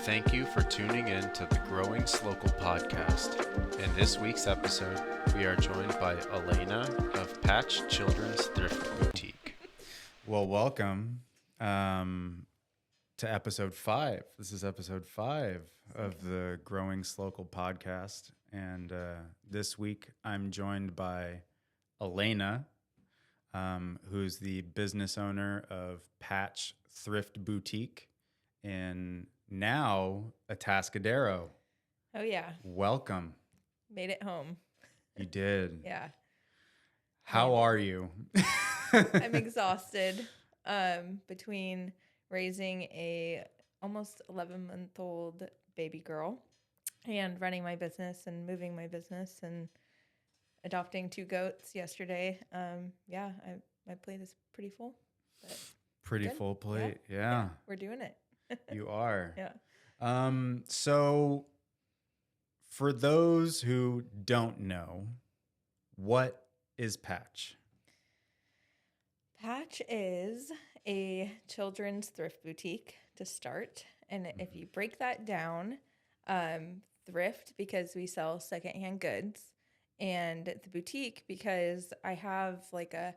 Thank you for tuning in to the Growing SLOcal podcast. In this week's episode, we are joined by Alayna of Patch Children's Thrift Boutique. Well, welcome to episode 5. This is episode 5 of the Growing SLOcal podcast. And this week, I'm joined by Alayna, who's the business owner of Patch Thrift Boutique in now Atascadero. Oh, yeah. Welcome. Made it home. You did. Yeah. How are you? I'm exhausted between raising a almost 11-month-old baby girl and running my business and moving my business and adopting 2 goats yesterday. My plate is pretty full. But Pretty good. full plate. Yeah. We're doing it. You are. Yeah. So for those who don't know, what is Patch? Patch is a children's thrift boutique to start. And if you break that down, thrift because we sell secondhand goods, and the boutique because I have like a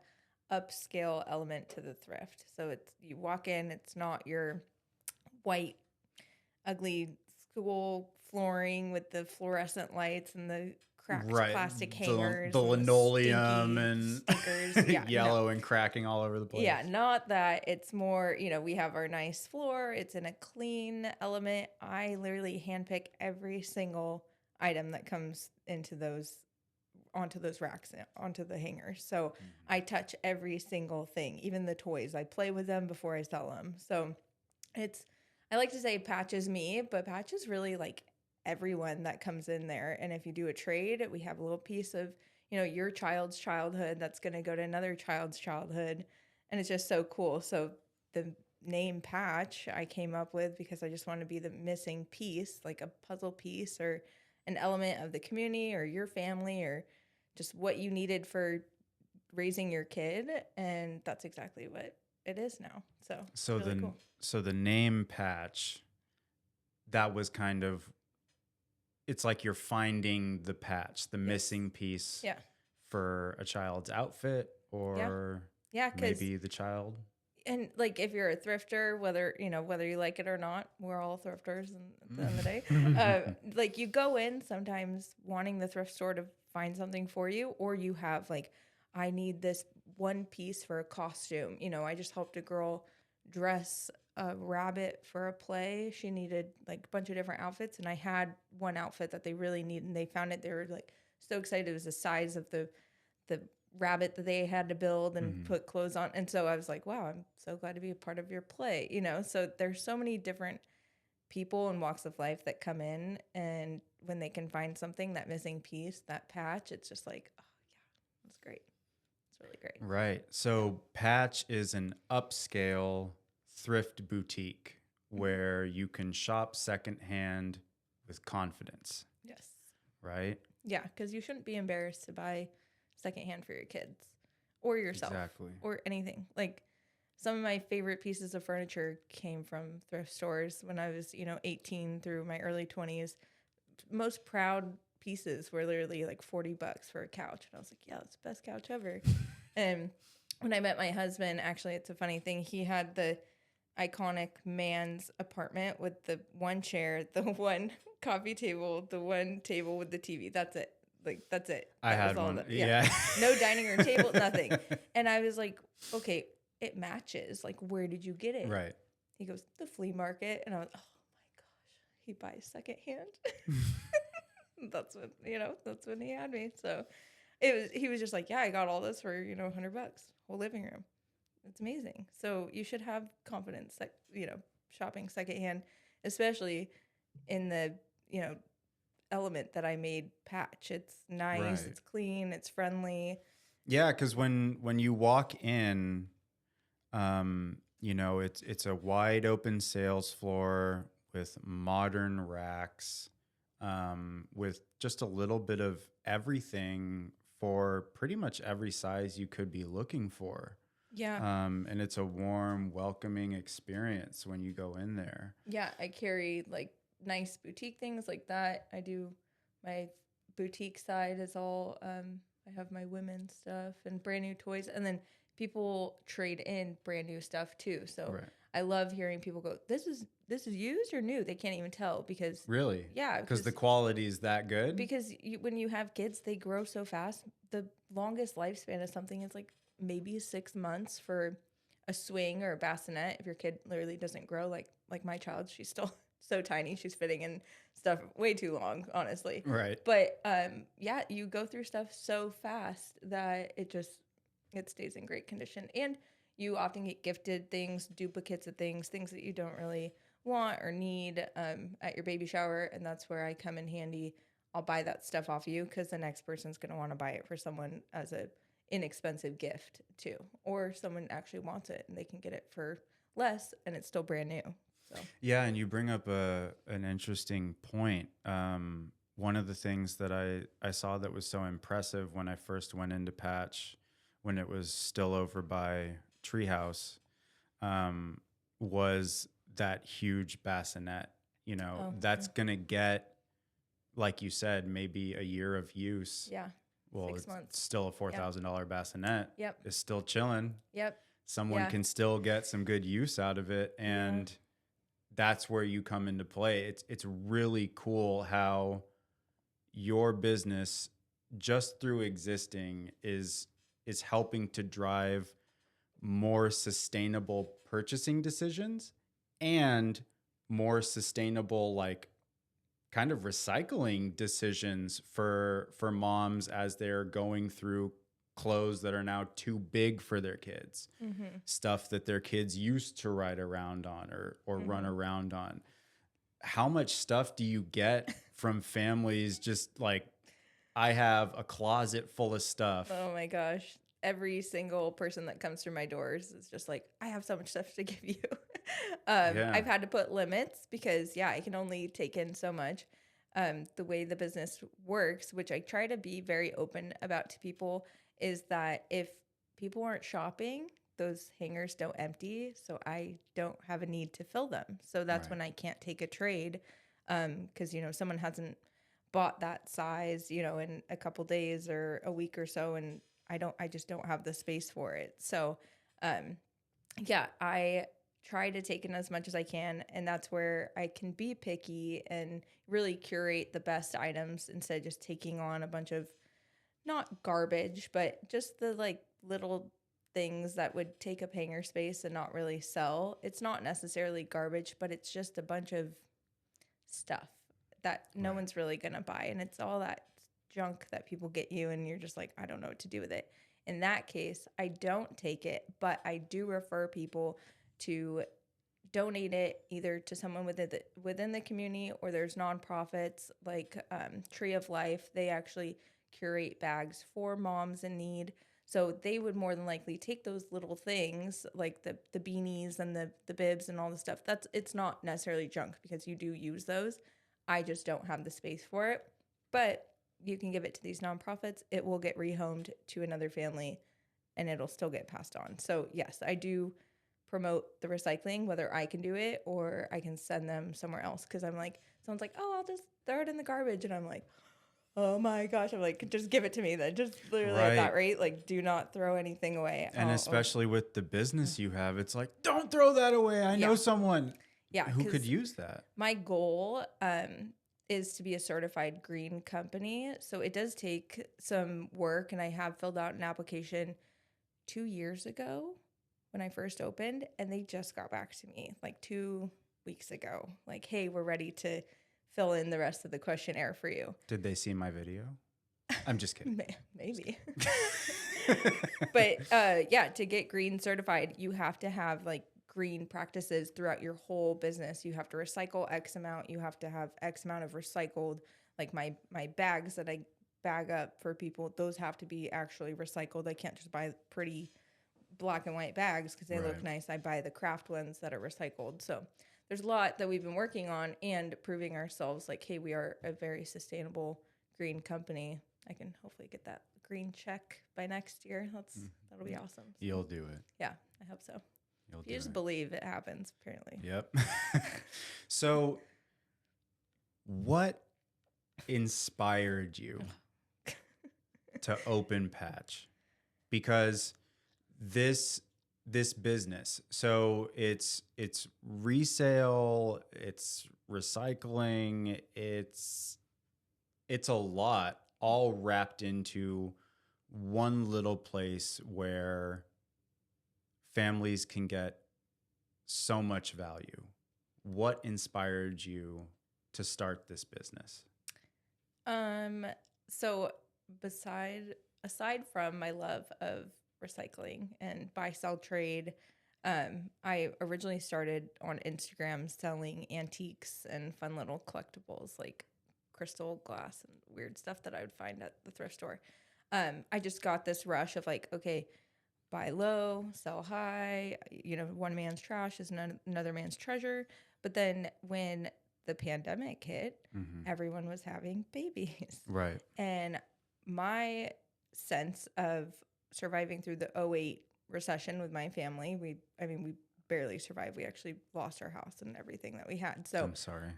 upscale element to the thrift. So it's you walk in, it's not your white, ugly school flooring with the fluorescent lights and the cracked plastic hangers, the linoleum and stickers, yellow and cracking all over the place. Yeah, not that. It's more, we have our nice floor. It's in a clean element. I literally handpick every single item that comes onto those racks, onto the hangers. So I touch every single thing, even the toys. I play with them before I sell them. So I like to say Patch is me, but Patch is really like everyone that comes in there. And if you do a trade, we have a little piece of, your child's childhood that's going to go to another child's childhood. And it's just so cool. So the name Patch I came up with because I just want to be the missing piece, like a puzzle piece or an element of the community or your family or just what you needed for raising your kid. And that's exactly what it is now. So really cool. So the name Patch, that was kind of, it's like you're finding the patch, the missing piece for a child's outfit or maybe the child. And like if you're a thrifter, whether you like it or not, we're all thrifters at the end of the day. Like you go in sometimes wanting the thrift store to find something for you, or you have like, I need this one piece for a costume. I just helped a girl dress a rabbit for a play. She needed like a bunch of different outfits, and I had one outfit that they really needed, and they found it. They were like so excited. It was the size of the rabbit that they had to build and put clothes on. And so I was like, wow, I'm so glad to be a part of your play. So there's so many different people and walks of life that come in, and when they can find something, that missing piece, that patch, it's just like, oh yeah, that's great. It's really great. Right. So Patch is an upscale thrift boutique where you can shop secondhand with confidence. Yes. Right? Yeah, because you shouldn't be embarrassed to buy secondhand for your kids or yourself or anything. Like some of my favorite pieces of furniture came from thrift stores when I was, 18 through my early 20s. Most proud pieces were literally like $40 for a couch. And I was like, yeah, that's the best couch ever. And when I met my husband, actually, it's a funny thing. He had the iconic man's apartment with the one chair, the one coffee table, the one table with the TV. That's it. Like, that's it. I had one. Yeah. No dining room table, nothing. And I was like, okay, it matches. Like, where did you get it? Right. He goes, the flea market. And I was, oh my gosh, he buys secondhand. That's when he had me. So he was just like, yeah, I got all this for, $100, whole living room. It's amazing. So you should have confidence that, shopping secondhand, especially in the, element that I made Patch. It's nice, It's clean, it's friendly. Yeah, because when you walk in, it's a wide open sales floor with modern racks, with just a little bit of everything for pretty much every size you could be looking for. Yeah. And it's a warm, welcoming experience when you go in there. Yeah. I carry like nice boutique things like that. I do my boutique side is all, I have my women's stuff and brand new toys. And then people trade in brand new stuff too. So Right. I love hearing people go, this is used or new. They can't even tell because Really? yeah, Because the quality is that good? because when you have kids, they grow so fast. The longest lifespan of something is like maybe 6 months for a swing or a bassinet. If your kid literally doesn't grow like my child, she's still so tiny. She's fitting in stuff way too long, honestly. Right. But yeah, you go through stuff so fast that it stays in great condition. And you often get gifted things, duplicates of things that you don't really want or need at your baby shower. And that's where I come in handy. I'll buy that stuff off you because the next person's going to want to buy it for someone as a inexpensive gift too. Or someone actually wants it and they can get it for less and it's still brand new. So Yeah, and you bring up an interesting point. One of the things that I saw that was so impressive when I first went into Patch, when it was still over by Treehouse, was that huge bassinet. You know, that's going to get, like you said, maybe a year of use. yeah. Well, 6 it's months. still a $4,000 bassinet. Yep. It's still chilling. Yep. Someone Yeah. can still get some good use out of it. And that's where you come into play. It's really cool how your business, just through existing, is helping to drive more sustainable purchasing decisions and more sustainable, like, kind of recycling decisions for moms as they're going through clothes that are now too big for their kids, stuff that their kids used to ride around on or run around on. How much stuff do you get from families just like, I have a closet full of stuff? Oh my gosh. Every single person that comes through my doors is just like, I have so much stuff to give you. I've had to put limits because, I can only take in so much. The way the business works, which I try to be very open about to people, is that if people aren't shopping, those hangers don't empty. So I don't have a need to fill them. So that's when I can't take a trade because, someone hasn't bought that size, in a couple days or a week or so. And I just don't have the space for it. So, I try to take in as much as I can. And that's where I can be picky and really curate the best items instead of just taking on a bunch of not garbage, but just the like little things that would take up hanger space and not really sell. It's not necessarily garbage, but it's just a bunch of stuff that no one's really going to buy. And it's all that junk that people get you and you're just like, I don't know what to do with it. In that case, I don't take it, but I do refer people to donate it either to someone within the community, or there's nonprofits like Tree of Life. They actually curate bags for moms in need. So they would more than likely take those little things like the beanies and the bibs and all the stuff. It's not necessarily junk because you do use those. I just don't have the space for it. But you can give it to these nonprofits. It will get rehomed to another family and it'll still get passed on. So yes, I do promote the recycling, whether I can do it or I can send them somewhere else. Because I'm like, someone's like, oh, I'll just throw it in the garbage. And I'm like, oh my gosh. I'm like, just give it to me then. Just literally at that rate, like do not throw anything away. And especially with the business you have, it's like, don't throw that away. I know someone who could use that. My goal is to be a certified green company. So it does take some work, and I have filled out an application 2 years ago when I first opened, and they just got back to me like 2 weeks ago. Like, hey, we're ready to fill in the rest of the questionnaire for you. Did they see my video? I'm just kidding. Maybe. But to get green certified, you have to have like green practices throughout your whole business. You have to recycle X amount. You have to have X amount of recycled, like my bags that I bag up for people, those have to be actually recycled. I can't just buy pretty black and white bags because they look nice. I buy the craft ones that are recycled. So there's a lot that we've been working on and proving ourselves like, hey, we are a very sustainable green company. I can hopefully get that green check by next year. That'll be awesome. So, You'll do it. yeah, I hope so. You'll You just believe it happens, apparently. Yep. So, what inspired you to open Patch? Because this business, so it's resale, it's recycling, it's a lot all wrapped into one little place where families can get so much value. What inspired you to start this business? So aside from my love of recycling and buy sell trade, I originally started on Instagram selling antiques and fun little collectibles like crystal glass and weird stuff that I would find at the thrift store. I just got this rush of like, okay, buy low, sell high. One man's trash is another man's treasure. But then when the pandemic hit, everyone was having babies. Right. And my sense of surviving through the '08 recession with my family, we barely survived. We actually lost our house and everything that we had. So I'm sorry.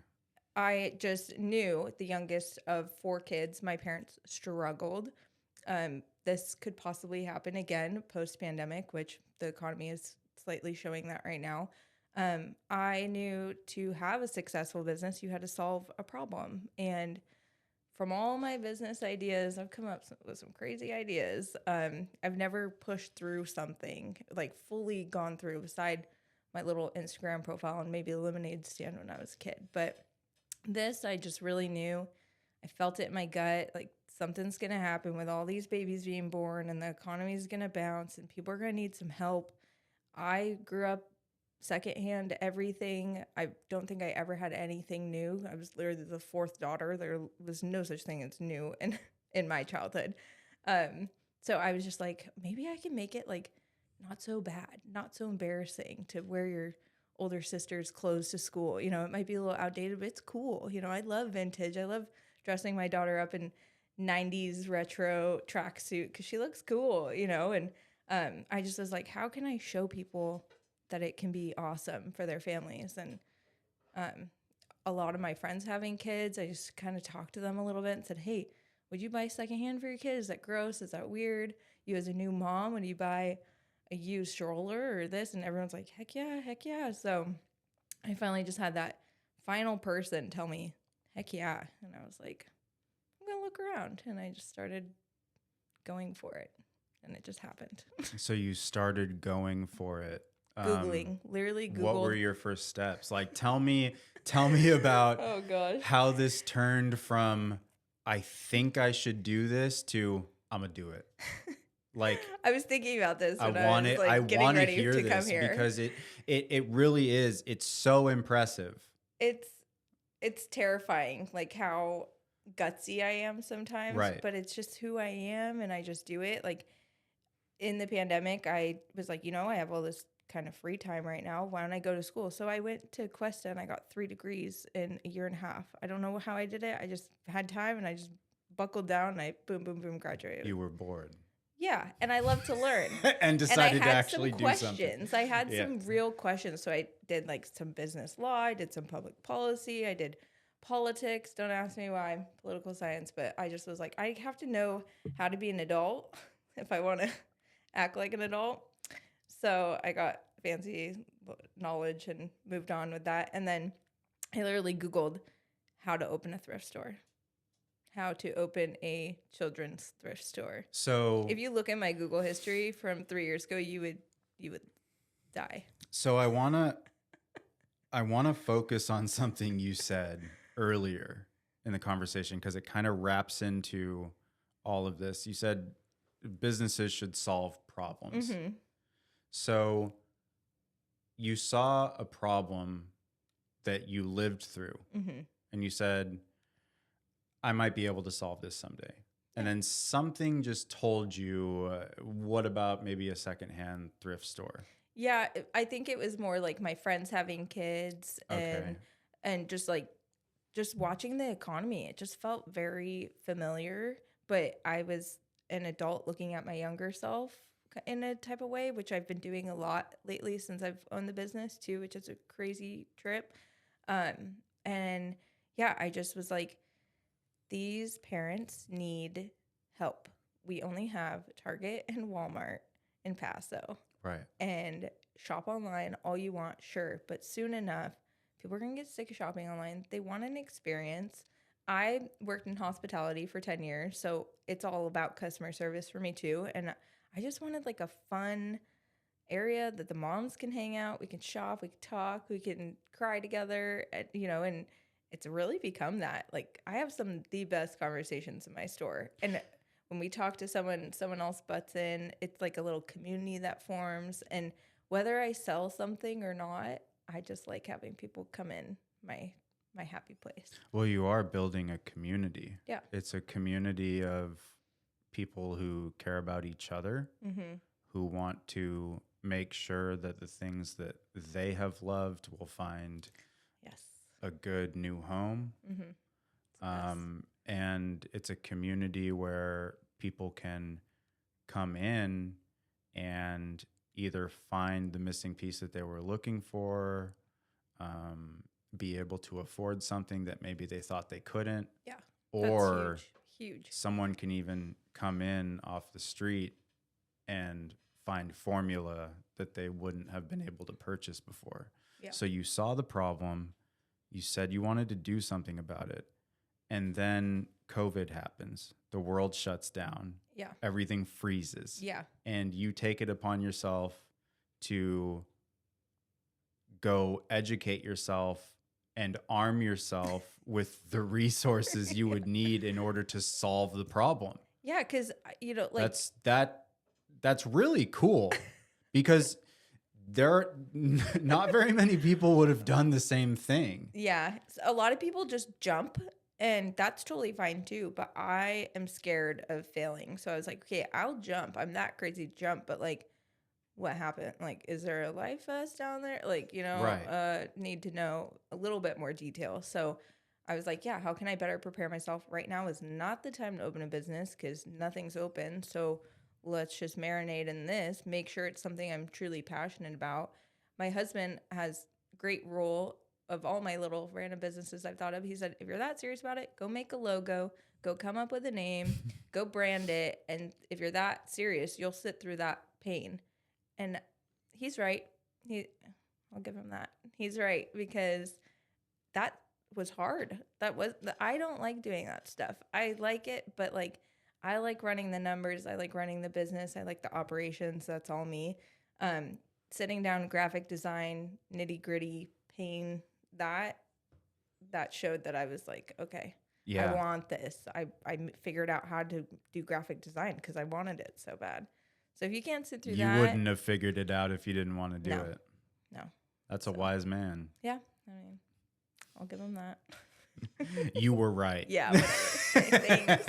I just knew, the youngest of 4 kids, my parents struggled. This could possibly happen again post-pandemic, which the economy is slightly showing that right now. I knew to have a successful business, you had to solve a problem. And from all my business ideas, I've come up with some crazy ideas. I've never pushed through something, like fully gone through, beside my little Instagram profile and maybe a lemonade stand when I was a kid. But this, I just really knew. I felt it in my gut, like something's going to happen with all these babies being born and the economy is going to bounce and people are going to need some help. I grew up secondhand everything. I don't think I ever had anything new. I was literally the 4th daughter. There was no such thing as new in my childhood. So I was just like, maybe I can make it like not so bad, not so embarrassing to wear your older sister's clothes to school. It might be a little outdated, but it's cool. I love vintage. I love dressing my daughter up in 90s retro tracksuit because she looks cool, and I just was like, how can I show people that it can be awesome for their families? And a lot of my friends having kids, I just kind of talked to them a little bit and said, hey, would you buy secondhand for your kids? Is that gross? Is that weird? You as a new mom, would you buy a used stroller or this? And everyone's like, heck yeah. So I finally just had that final person tell me, heck yeah. And I was like, I'm going to look around. And I just started going for it. And it just happened. So you started going for it. Googling, literally Googled. What were your first steps? Like, tell me about oh gosh, how this turned from I think I should do this to I'm gonna do it. Like, I was thinking about this when I want was like getting ready hear to this come here because it really is. It's so impressive. It's terrifying, like how gutsy I am sometimes. Right. But it's just who I am, and I just do it. Like in the pandemic, I was like, I have all this kind of free time right now. Why don't I go to school? So I went to Cuesta and I got 3 degrees in a year and a half. I don't know how I did it. I just had time and I just buckled down and I boom, graduated. You were bored. Yeah, and I love to learn. and decided to actually do something. I had some real questions. So I did like some business law. I did some public policy. I did politics. Don't ask me why, political science. But I just was like, I have to know how to be an adult if I want to act like an adult. So I got fancy knowledge and moved on with that. And then I literally Googled how to open a thrift store. How to open a children's thrift store. So if you look at my Google history from 3 years ago, you would die. So I wanna focus on something you said earlier in the conversation because it kind of wraps into all of this. You said businesses should solve problems. Mm-hmm. So you saw a problem that you lived through, and you said, I might be able to solve this someday. And then something just told you, what about maybe a secondhand thrift store? Yeah, I think it was more like my friends having kids and just watching the economy. It just felt very familiar, but I was an adult looking at my younger self in a type of way, which I've been doing a lot lately since I've owned the business too, which is a crazy trip. And yeah, I just was like, these parents need help. We only have Target and Walmart in Paso. Right. And shop online all you want, sure. But soon enough, people are going to get sick of shopping online. They want an experience. I worked in hospitality for 10 years, so it's all about customer service for me too. And I just wanted like a fun area that the moms can hang out. We can shop, we can talk, we can cry together, and it's really become that. Like, I have some of the best conversations in my store. And when we talk to someone else butts in, it's like a little community that forms. And whether I sell something or not, I just like having people come in my happy place. Well, you are building a community. Yeah. It's a community of people who care about each other, who want to make sure that the things that they have loved will find a good new home. And it's a community where people can come in and either find the missing piece that they were looking for, be able to afford something that maybe they thought they couldn't. Yeah. Or that's huge. Someone can even come in off the street and find formula that they wouldn't have been able to purchase before. Yeah. So you saw the problem, you said you wanted to do something about it, and then COVID happens. The world shuts down. Yeah. Everything freezes. Yeah. And you take it upon yourself to go educate yourself and arm yourself with the resources you would need in order to solve the problem. Yeah, because like that's really cool, because there are not very many people would have done the same thing. Yeah, a lot of people just jump, and that's totally fine too. But I am scared of failing, so I was like, okay, I'll jump. I'm that crazy to jump, but like, what happened? Like, is there a life vest down there? Like, Right. Need to know a little bit more detail. So I was like, yeah, how can I better prepare myself? Right now is not the time to open a business because nothing's open. So let's just marinate in this, make sure it's something I'm truly passionate about. My husband has great role of all my little random businesses I've thought of. He said, if you're that serious about it, go make a logo, go come up with a name, go brand it. And if you're that serious, you'll sit through that pain. And he's right. I'll give him that. He's right, because that was hard. I don't like doing that stuff. I like it, but like, I like running the numbers. I like running the business. I like the operations. That's all me. Sitting down, graphic design, nitty gritty, pain, that showed that I was like, okay, Yeah. I want this. I figured out how to do graphic design because I wanted it so bad. So if you can't sit through that. You wouldn't have figured it out if you didn't want to do it. No. That's a wise man. Yeah. I mean, I'll give him that. You were right. Yeah. Whatever. Thanks.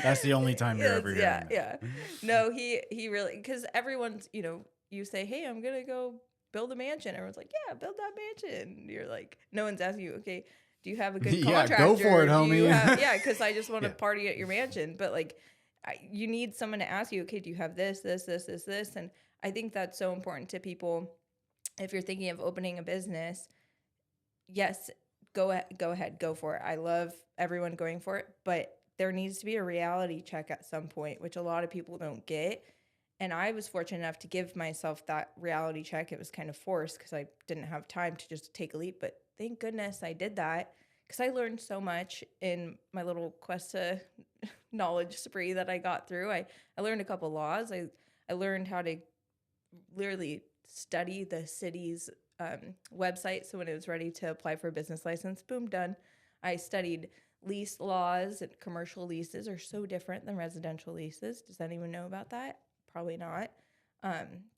That's the only time you're ever hearing that. Yeah. No, he really, because everyone's, you say, hey, I'm going to go build a mansion. Everyone's like, yeah, build that mansion. You're like, no one's asking you, okay, do you have a good contractor? Yeah, go for it, homie. Yeah, because I just want to party at your mansion. But like, you need someone to ask you, okay, do you have this? And I think that's so important to people. If you're thinking of opening a business, yes, go ahead, go for it. I love everyone going for it, but there needs to be a reality check at some point, which a lot of people don't get. And I was fortunate enough to give myself that reality check. It was kind of forced because I didn't have time to just take a leap, but thank goodness I did that, because I learned so much in my little quest to knowledge spree that I got through. I learned a couple laws. I learned how to literally study the city's website. So when it was ready to apply for a business license, boom, done. I studied lease laws, and commercial leases are so different than residential leases. Does anyone know about that? Probably not.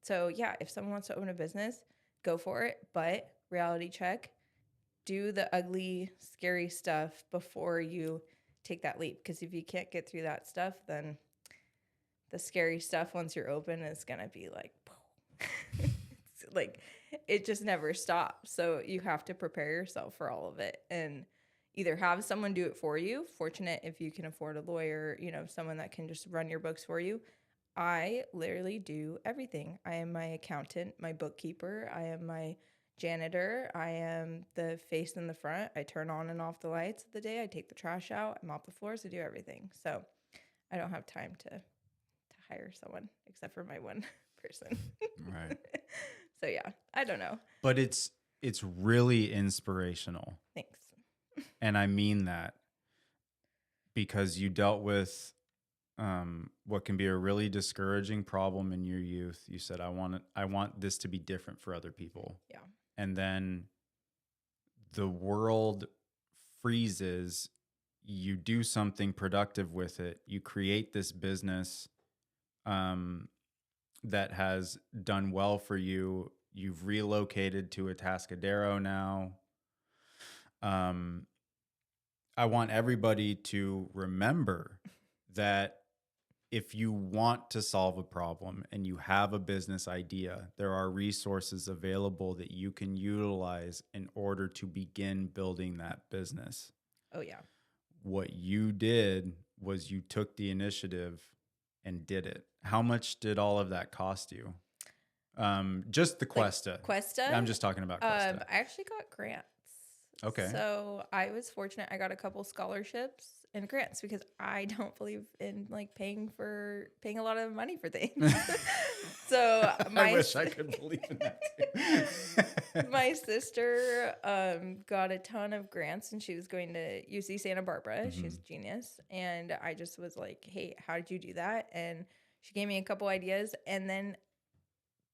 So yeah, if someone wants to open a business, go for it. But reality check, do the ugly, scary stuff before you take that leap. Because if you can't get through that stuff, then the scary stuff once you're open is going to be like, like, it just never stops. So you have to prepare yourself for all of it. And either have someone do it for you. Fortunate if you can afford a lawyer, someone that can just run your books for you. I literally do everything. I am my accountant, my bookkeeper. I am my janitor. I am the face in the front. I turn on and off the lights of the day. I take the trash out. I mop the floors. I do everything. So I don't have time to hire someone except for my one person. Right. So yeah, I don't know. But it's really inspirational. Thanks. And I mean that because you dealt with what can be a really discouraging problem in your youth. You said, I want this to be different for other people. Yeah. And then the world freezes. You do something productive with it. You create this business that has done well for you. You've relocated to Atascadero now. I want everybody to remember that if you want to solve a problem and you have a business idea, there are resources available that you can utilize in order to begin building that business. Oh, yeah. What you did was you took the initiative and did it. How much did all of that cost you? Just the Cuesta. Like Cuesta? I'm just talking about Cuesta. I actually got grants. Okay. So I was fortunate. I got a couple scholarships and grants because I don't believe in like paying a lot of money for things. So I wish I could believe in that too. My sister got a ton of grants and she was going to UC Santa Barbara. Mm-hmm. She's a genius. And I just was like, hey, how did you do that? And she gave me a couple ideas. And then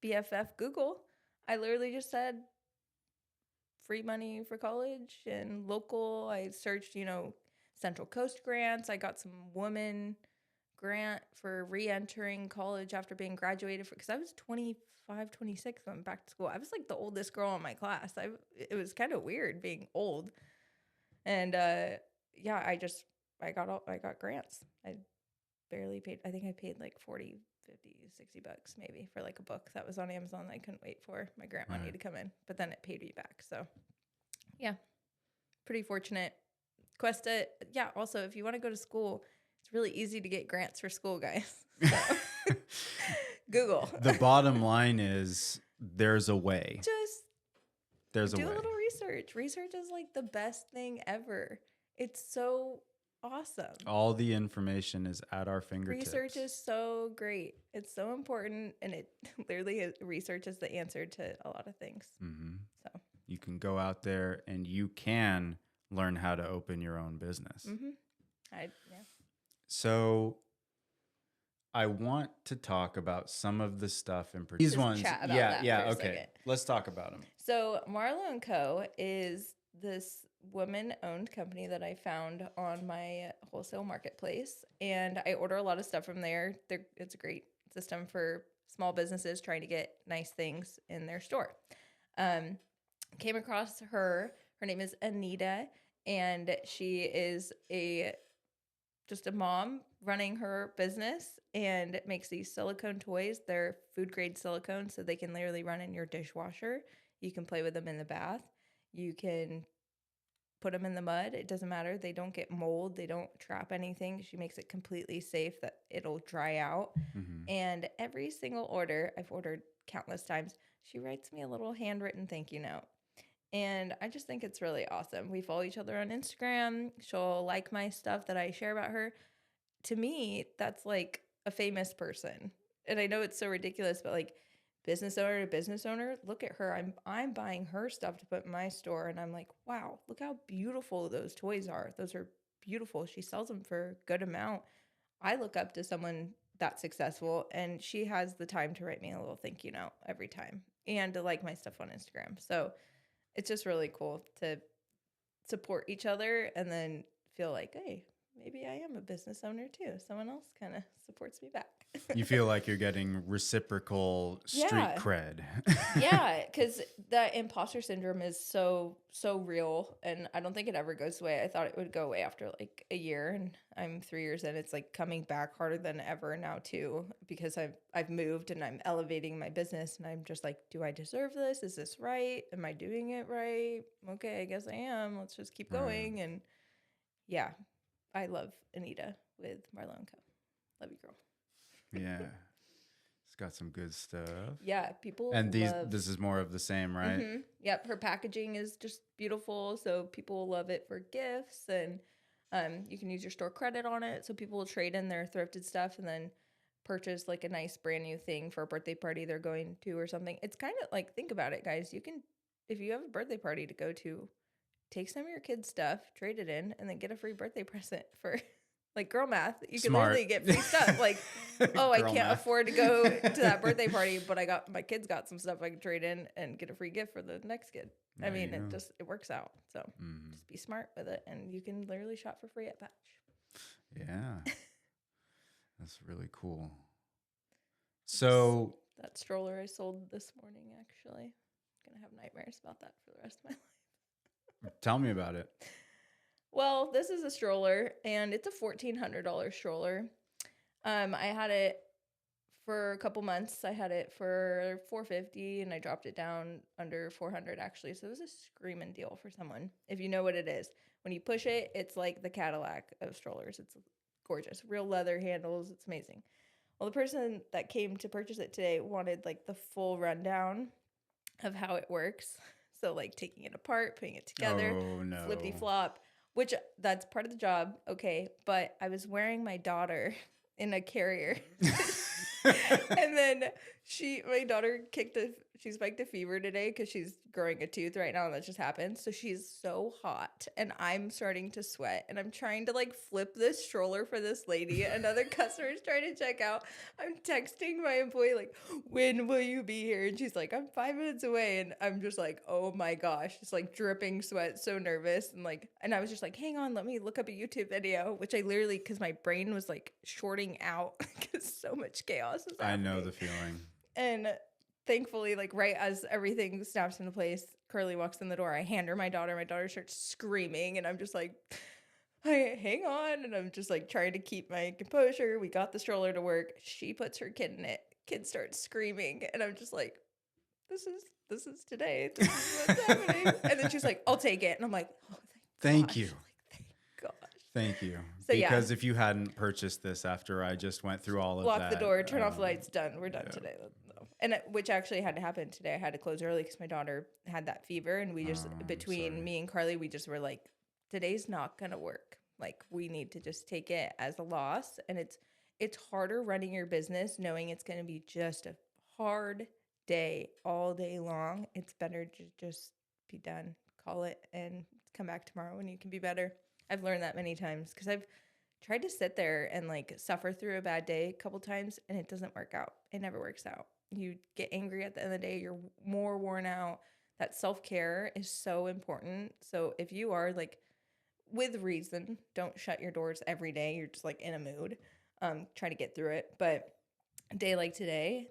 BFF Google, I literally just said free money for college and local. I searched, Central Coast grants. I got some woman grant for re-entering college after being graduated because I was 25, 26 when I went back to school. I was like the oldest girl in my class. It was kind of weird being old. And I got grants. I barely paid. I think I paid like 40, 50, 60 bucks maybe for like a book that was on Amazon that I couldn't wait for my grant money to come in, but then it paid me back. So yeah, pretty fortunate. Cuesta, yeah. Also, if you want to go to school, it's really easy to get grants for school, guys. So, Google. The bottom line is there's a way. There's a way. Do a little research. Research is like the best thing ever. It's so awesome. All the information is at our fingertips. Research is so great. It's so important, and it literally research is the answer to a lot of things. Mm-hmm. So you can go out there and you can learn how to open your own business. Mm-hmm. So I want to talk about some of the stuff in particular. These ones, okay. Second. Let's talk about them. So Marlo & Co. is this woman-owned company that I found on my wholesale marketplace, and I order a lot of stuff from there. It's a great system for small businesses trying to get nice things in their store. Came across her. Her name is Anita, and she is just a mom running her business and makes these silicone toys. They're food grade silicone, so they can literally run in your dishwasher. You can play with them in the bath. You can put them in the mud. It doesn't matter. They don't get mold. They don't trap anything. She makes it completely safe that it'll dry out. Mm-hmm. And every single order, I've ordered countless times, she writes me a little handwritten thank you note. And I just think it's really awesome. We follow each other on Instagram. She'll like my stuff that I share about her. To me, that's like a famous person. And I know it's so ridiculous, but like business owner to business owner, look at her. I'm buying her stuff to put in my store. And I'm like, wow, look how beautiful those toys are. Those are beautiful. She sells them for a good amount. I look up to someone that successful, and she has the time to write me a little thank you note every time and to like my stuff on Instagram. So it's just really cool to support each other and then feel like, hey, maybe I am a business owner too. Someone else kind of supports me back. You feel like you're getting reciprocal street Yeah. cred. Yeah, because that imposter syndrome is so real, and I don't think it ever goes away. I thought it would go away after like a year, and I'm 3 years in. It's like coming back harder than ever now too, because I've moved and I'm elevating my business, and I'm just like, do I deserve this? Is this right? Am I doing it right? Okay, I guess I am. Let's just keep going. And yeah, I love Anita with Marlo & Co. Love you, girl. Yeah. It's got some good stuff. Yeah, people And love. this is more of the same, right? Mm-hmm. Yep, her packaging is just beautiful, so people love it for gifts, and you can use your store credit on it, so people will trade in their thrifted stuff and then purchase like a nice brand new thing for a birthday party they're going to or something. It's kind of like, think about it, guys. You can, if you have a birthday party to go to, take some of your kids' stuff, trade it in, and then get a free birthday present for. Like girl math, you can Smart. literally get free stuff. Like, oh, I Girl can't math. afford to go to that birthday party, but my kids got some stuff I can trade in and get a free gift for the next kid. I There mean, you go. it works out. So just be smart with it, and you can literally shop for free at Patch. Yeah. That's really cool. So That stroller I sold this morning, actually, I'm gonna have nightmares about that for the rest of my life. tell me about it. Well, this is a stroller, and it's a $1,400 stroller. I had it for a couple months. I had it for $450, and I dropped it down under $400 actually. So it was a screaming deal for someone. If you know what it is, when you push it, it's like the Cadillac of strollers. It's gorgeous, real leather handles. It's amazing. Well, the person that came to purchase it today wanted like the full rundown of how it works. So like taking it apart, putting it together, Oh, no. flippity flop. Which that's part of the job, okay. But I was wearing my daughter in a carrier, and then my daughter she spiked a fever today because she's growing a tooth right now, and that just happened. So she's so hot, and I'm starting to sweat, and I'm trying to like flip this stroller for this lady. Another customer is trying to check out. I'm texting my employee like, "When will you be here?" And she's like, "I'm 5 minutes away," and I'm just like, "Oh my gosh!" It's like dripping sweat, so nervous, and I was just like, "Hang on, let me look up a YouTube video," which I literally, because my brain was like shorting out because so much chaos is happening. I know the feeling. And thankfully, like right as everything snaps into place, Curly walks in the door. I hand her my daughter. My daughter starts screaming, and I'm just like, hang on. And I'm just like trying to keep my composure. We got the stroller to work. She puts her kid in it. Kid starts screaming, and I'm just like, this is today. This is what's happening. And then she's like, I'll take it. And I'm like, oh, Thank gosh. you. Like, thank gosh. Thank you. So, yeah. Because if you hadn't purchased this after I just went through all of that. Lock the door, turn off the lights, done. We're done today. And which actually had to happen today. I had to close early because my daughter had that fever, and we just between me and Carly, we just were like, today's not gonna work. Like, we need to just take it as a loss. And it's harder running your business knowing it's gonna be just a hard day all day long. It's better to just be done, call it, and come back tomorrow when you can be better. I've learned that many times because I've tried to sit there and like suffer through a bad day a couple times, and it doesn't work out. It never works out. You get angry at the end of the day. You're more worn out. That self-care is so important. So if you are like, with reason, don't shut your doors every day. You're just like in a mood. Try to get through it. But a day like today,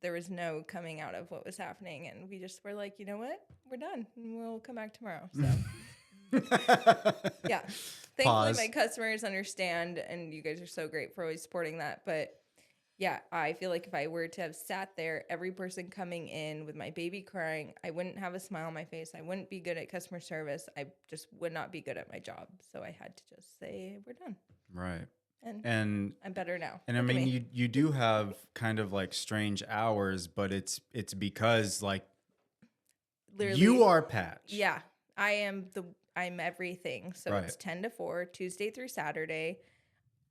there was no coming out of what was happening. And we just were like, you know what? We're done. And we'll come back tomorrow. So yeah. Thankfully, Pause. my customers understand, and you guys are so great for always supporting that. But yeah, I feel like if I were to have sat there, every person coming in with my baby crying, I wouldn't have a smile on my face. I wouldn't be good at customer service. I just would not be good at my job. So I had to just say, we're done. Right. And I'm better now. And I Look at mean, me. you do have kind of like strange hours, but it's because like Literally, you are Patch. Yeah, I'm everything. So Right. it's 10 to 4, Tuesday through Saturday.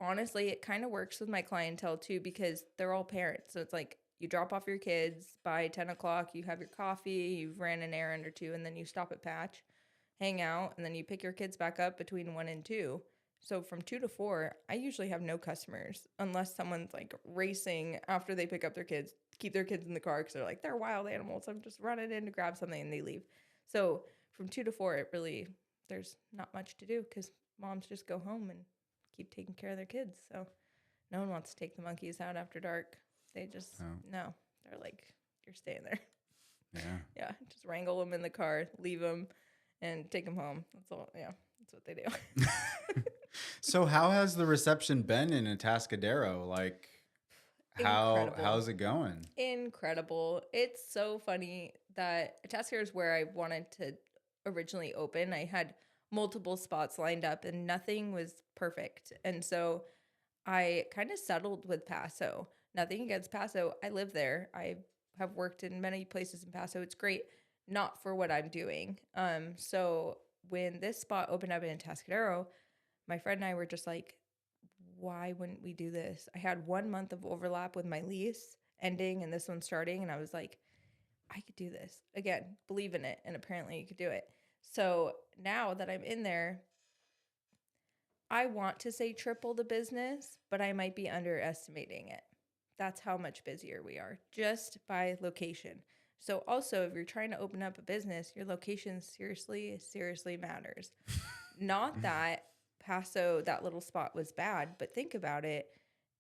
Honestly, it kind of works with my clientele too, because they're all parents. So it's like you drop off your kids by 10 o'clock, you have your coffee, you've ran an errand or two, and then you stop at Patch, hang out, and then you pick your kids back up between 1 and 2. So from 2 to 4, I usually have no customers unless someone's like racing after they pick up their kids, keep their kids in the car because they're like, they're wild animals. I'm just running in to grab something, and they leave. So from 2 to 4, there's not much to do because moms just go home and keep taking care of their kids. So no one wants to take the monkeys out after dark. They just, no, they're like, you're staying there. Yeah. Yeah. Just wrangle them in the car, leave them, and take them home. That's all. Yeah. That's what they do. So how has the reception been in Atascadero? Like, Incredible. how's it going? Incredible. It's so funny that Atascadero is where I wanted to originally open. I had multiple spots lined up and nothing was perfect. And so I kind of settled with Paso. Nothing against Paso. I live there. I have worked in many places in Paso. It's great, not for what I'm doing. So when this spot opened up in Atascadero, my friend and I were just like, why wouldn't we do this? I had 1 month of overlap with my lease ending and this one starting. And I was like, I could do this. Again, believe in it. And apparently you could do it. So now that I'm in there, I want to say triple the business, but I might be underestimating it. That's how much busier we are just by location. So also, if you're trying to open up a business, your location seriously, seriously matters. Not that Paso, that little spot was bad, but think about it.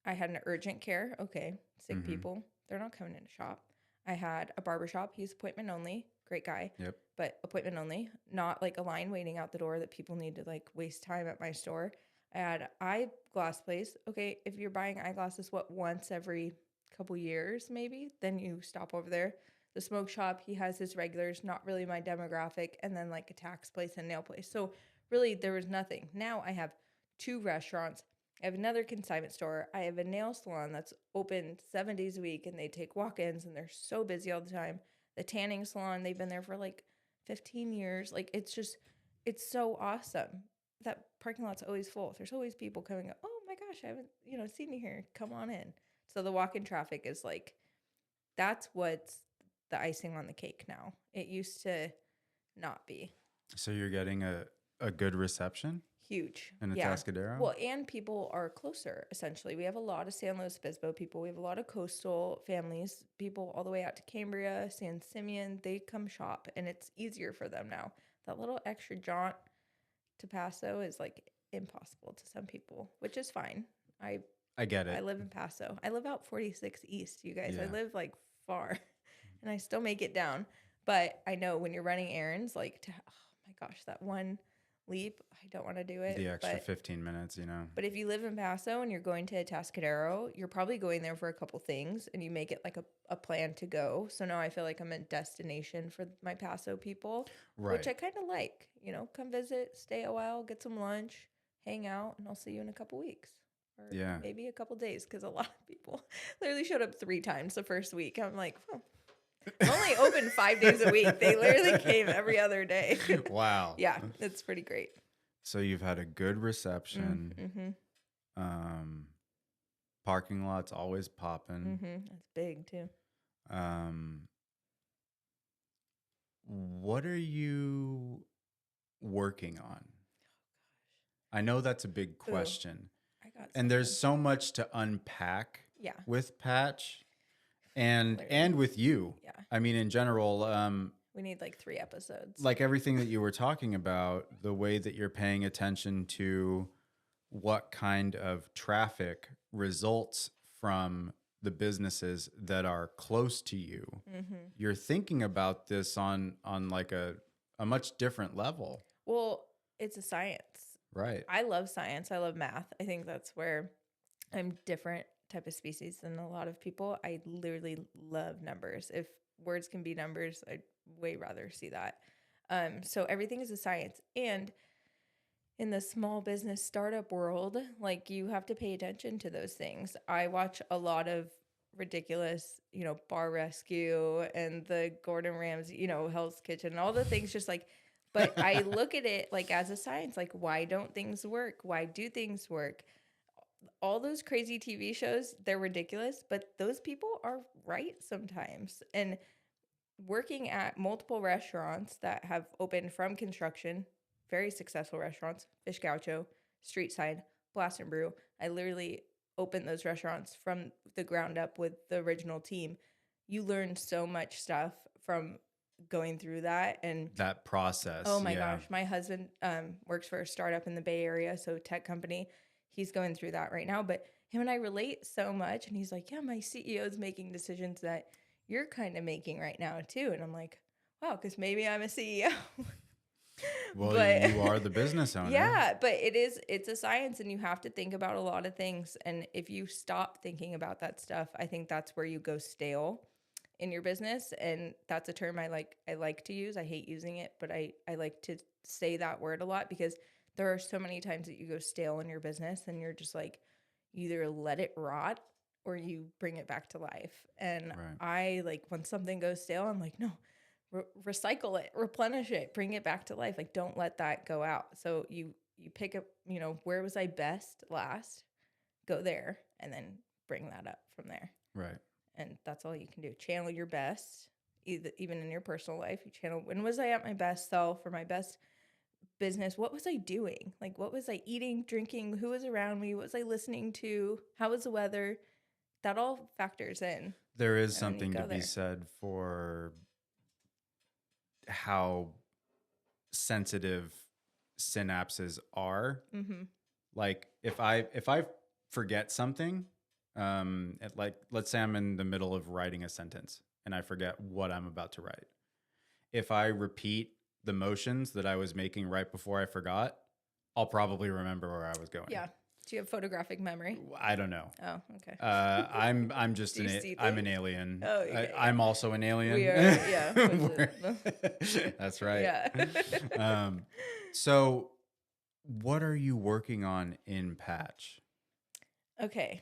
I had an urgent care. Okay, sick people, they're not coming in to shop. I had a barbershop. He's appointment only. Great guy. Yep. But appointment only, not like a line waiting out the door that people need to like waste time at my store. I had eyeglass place. Okay, if you're buying eyeglasses, once every couple years maybe, then you stop over there. The smoke shop, he has his regulars, not really my demographic, and then like a tax place and nail place. So really there was nothing. Now I have 2 restaurants. I have another consignment store. I have a nail salon that's open 7 days a week and they take walk-ins and they're so busy all the time. The tanning salon, they've been there for like 15 years. Like it's so awesome. That parking lot's always full. There's always people coming up. Oh my gosh, I haven't, seen you here. Come on in. So the walk-in traffic is like, that's what's the icing on the cake now. It used to not be. So you're getting a good reception Huge. in Atascadero? Well, and people are closer, essentially. We have a lot of San Luis Obispo people. We have a lot of coastal families, people all the way out to Cambria, San Simeon. They come shop, and it's easier for them now. That little extra jaunt to Paso is like impossible to some people, which is fine. I get it. I live in Paso. I live out 46 East, you guys. Yeah. I live like far, and I still make it down. But I know when you're running errands, like, oh my gosh, that one leap, I don't want to do it. The extra 15 minutes, But if you live in Paso and you're going to Atascadero, you're probably going there for a couple things, and you make it like a plan to go. So now I feel like I'm a destination for my Paso people, right? Which I kind of like. Come visit, stay a while, get some lunch, hang out, and I'll see you in a couple weeks. Or maybe a couple days, because a lot of people literally showed up 3 times the first week. I'm like, I'm only open 5 days a week. They literally came every other day. Wow. Yeah, it's pretty great. So you've had a good reception. Parking lot's always popping. That's big too. What are you working on? I know that's a big question. And there's so much to unpack with Patch and with you. Yeah. I mean, in general, we need like 3 episodes. Like everything that you were talking about, the way that you're paying attention to what kind of traffic results from the businesses that are close to you. You're thinking about this on like a much different level. Well, it's a science. Right. I love science. I love math. I think that's where I'm different type of species than a lot of people. I literally love numbers. If words can be numbers, I'd way rather see that. So everything is a science. And in the small business startup world, like, you have to pay attention to those things. I watch a lot of ridiculous, Bar Rescue and the Gordon Ramsay, Hell's Kitchen, and all the things, just like, but I look at it like as a science, like, why don't things work? Why do things work? All those crazy TV shows, they're ridiculous, but those people are right sometimes. And working at multiple restaurants that have opened from construction, very successful restaurants, Fish Gaucho, Street Side, Blast and Brew. I literally opened those restaurants from the ground up with the original team. You learn so much stuff from going through that. And that process. oh my gosh, my husband works for a startup in the Bay Area, so tech company. He's going through that right now, but him and I relate so much. And he's like, yeah, my CEO is making decisions that you're kind of making right now too. And I'm like, wow, because maybe I'm a CEO. Well, but you are the business owner. Yeah, but it's a science, and you have to think about a lot of things. And if you stop thinking about that stuff, I think that's where you go stale in your business. And that's a term I like to use. I hate using it, but I like to say that word a lot, because there are so many times that you go stale in your business, and you're just like, you either let it rot or you bring it back to life. And I like, when something goes stale, I'm like, no, recycle it, replenish it, bring it back to life. Like, don't let that go out. So you pick up, where was I best last? Go there, and then bring that up from there. Right. And that's all you can do. Channel your best, even in your personal life. You channel, when was I at my best self or my best business? What was I doing? Like, what was I eating, drinking? Who was around me? What was I listening to? How was the weather? That all factors in. There is something to be said for how sensitive synapses are. Mm-hmm. Like, if I forget something, let's say I'm in the middle of writing a sentence and I forget what I'm about to write. If I repeat the motions that I was making right before I forgot, I'll probably remember where I was going. Yeah. Do you have photographic memory? I don't know. Oh, okay. I'm just I'm an alien. Oh, okay, I'm also an alien. We are, yeah. That's right. Yeah. So what are you working on in Patch? Okay.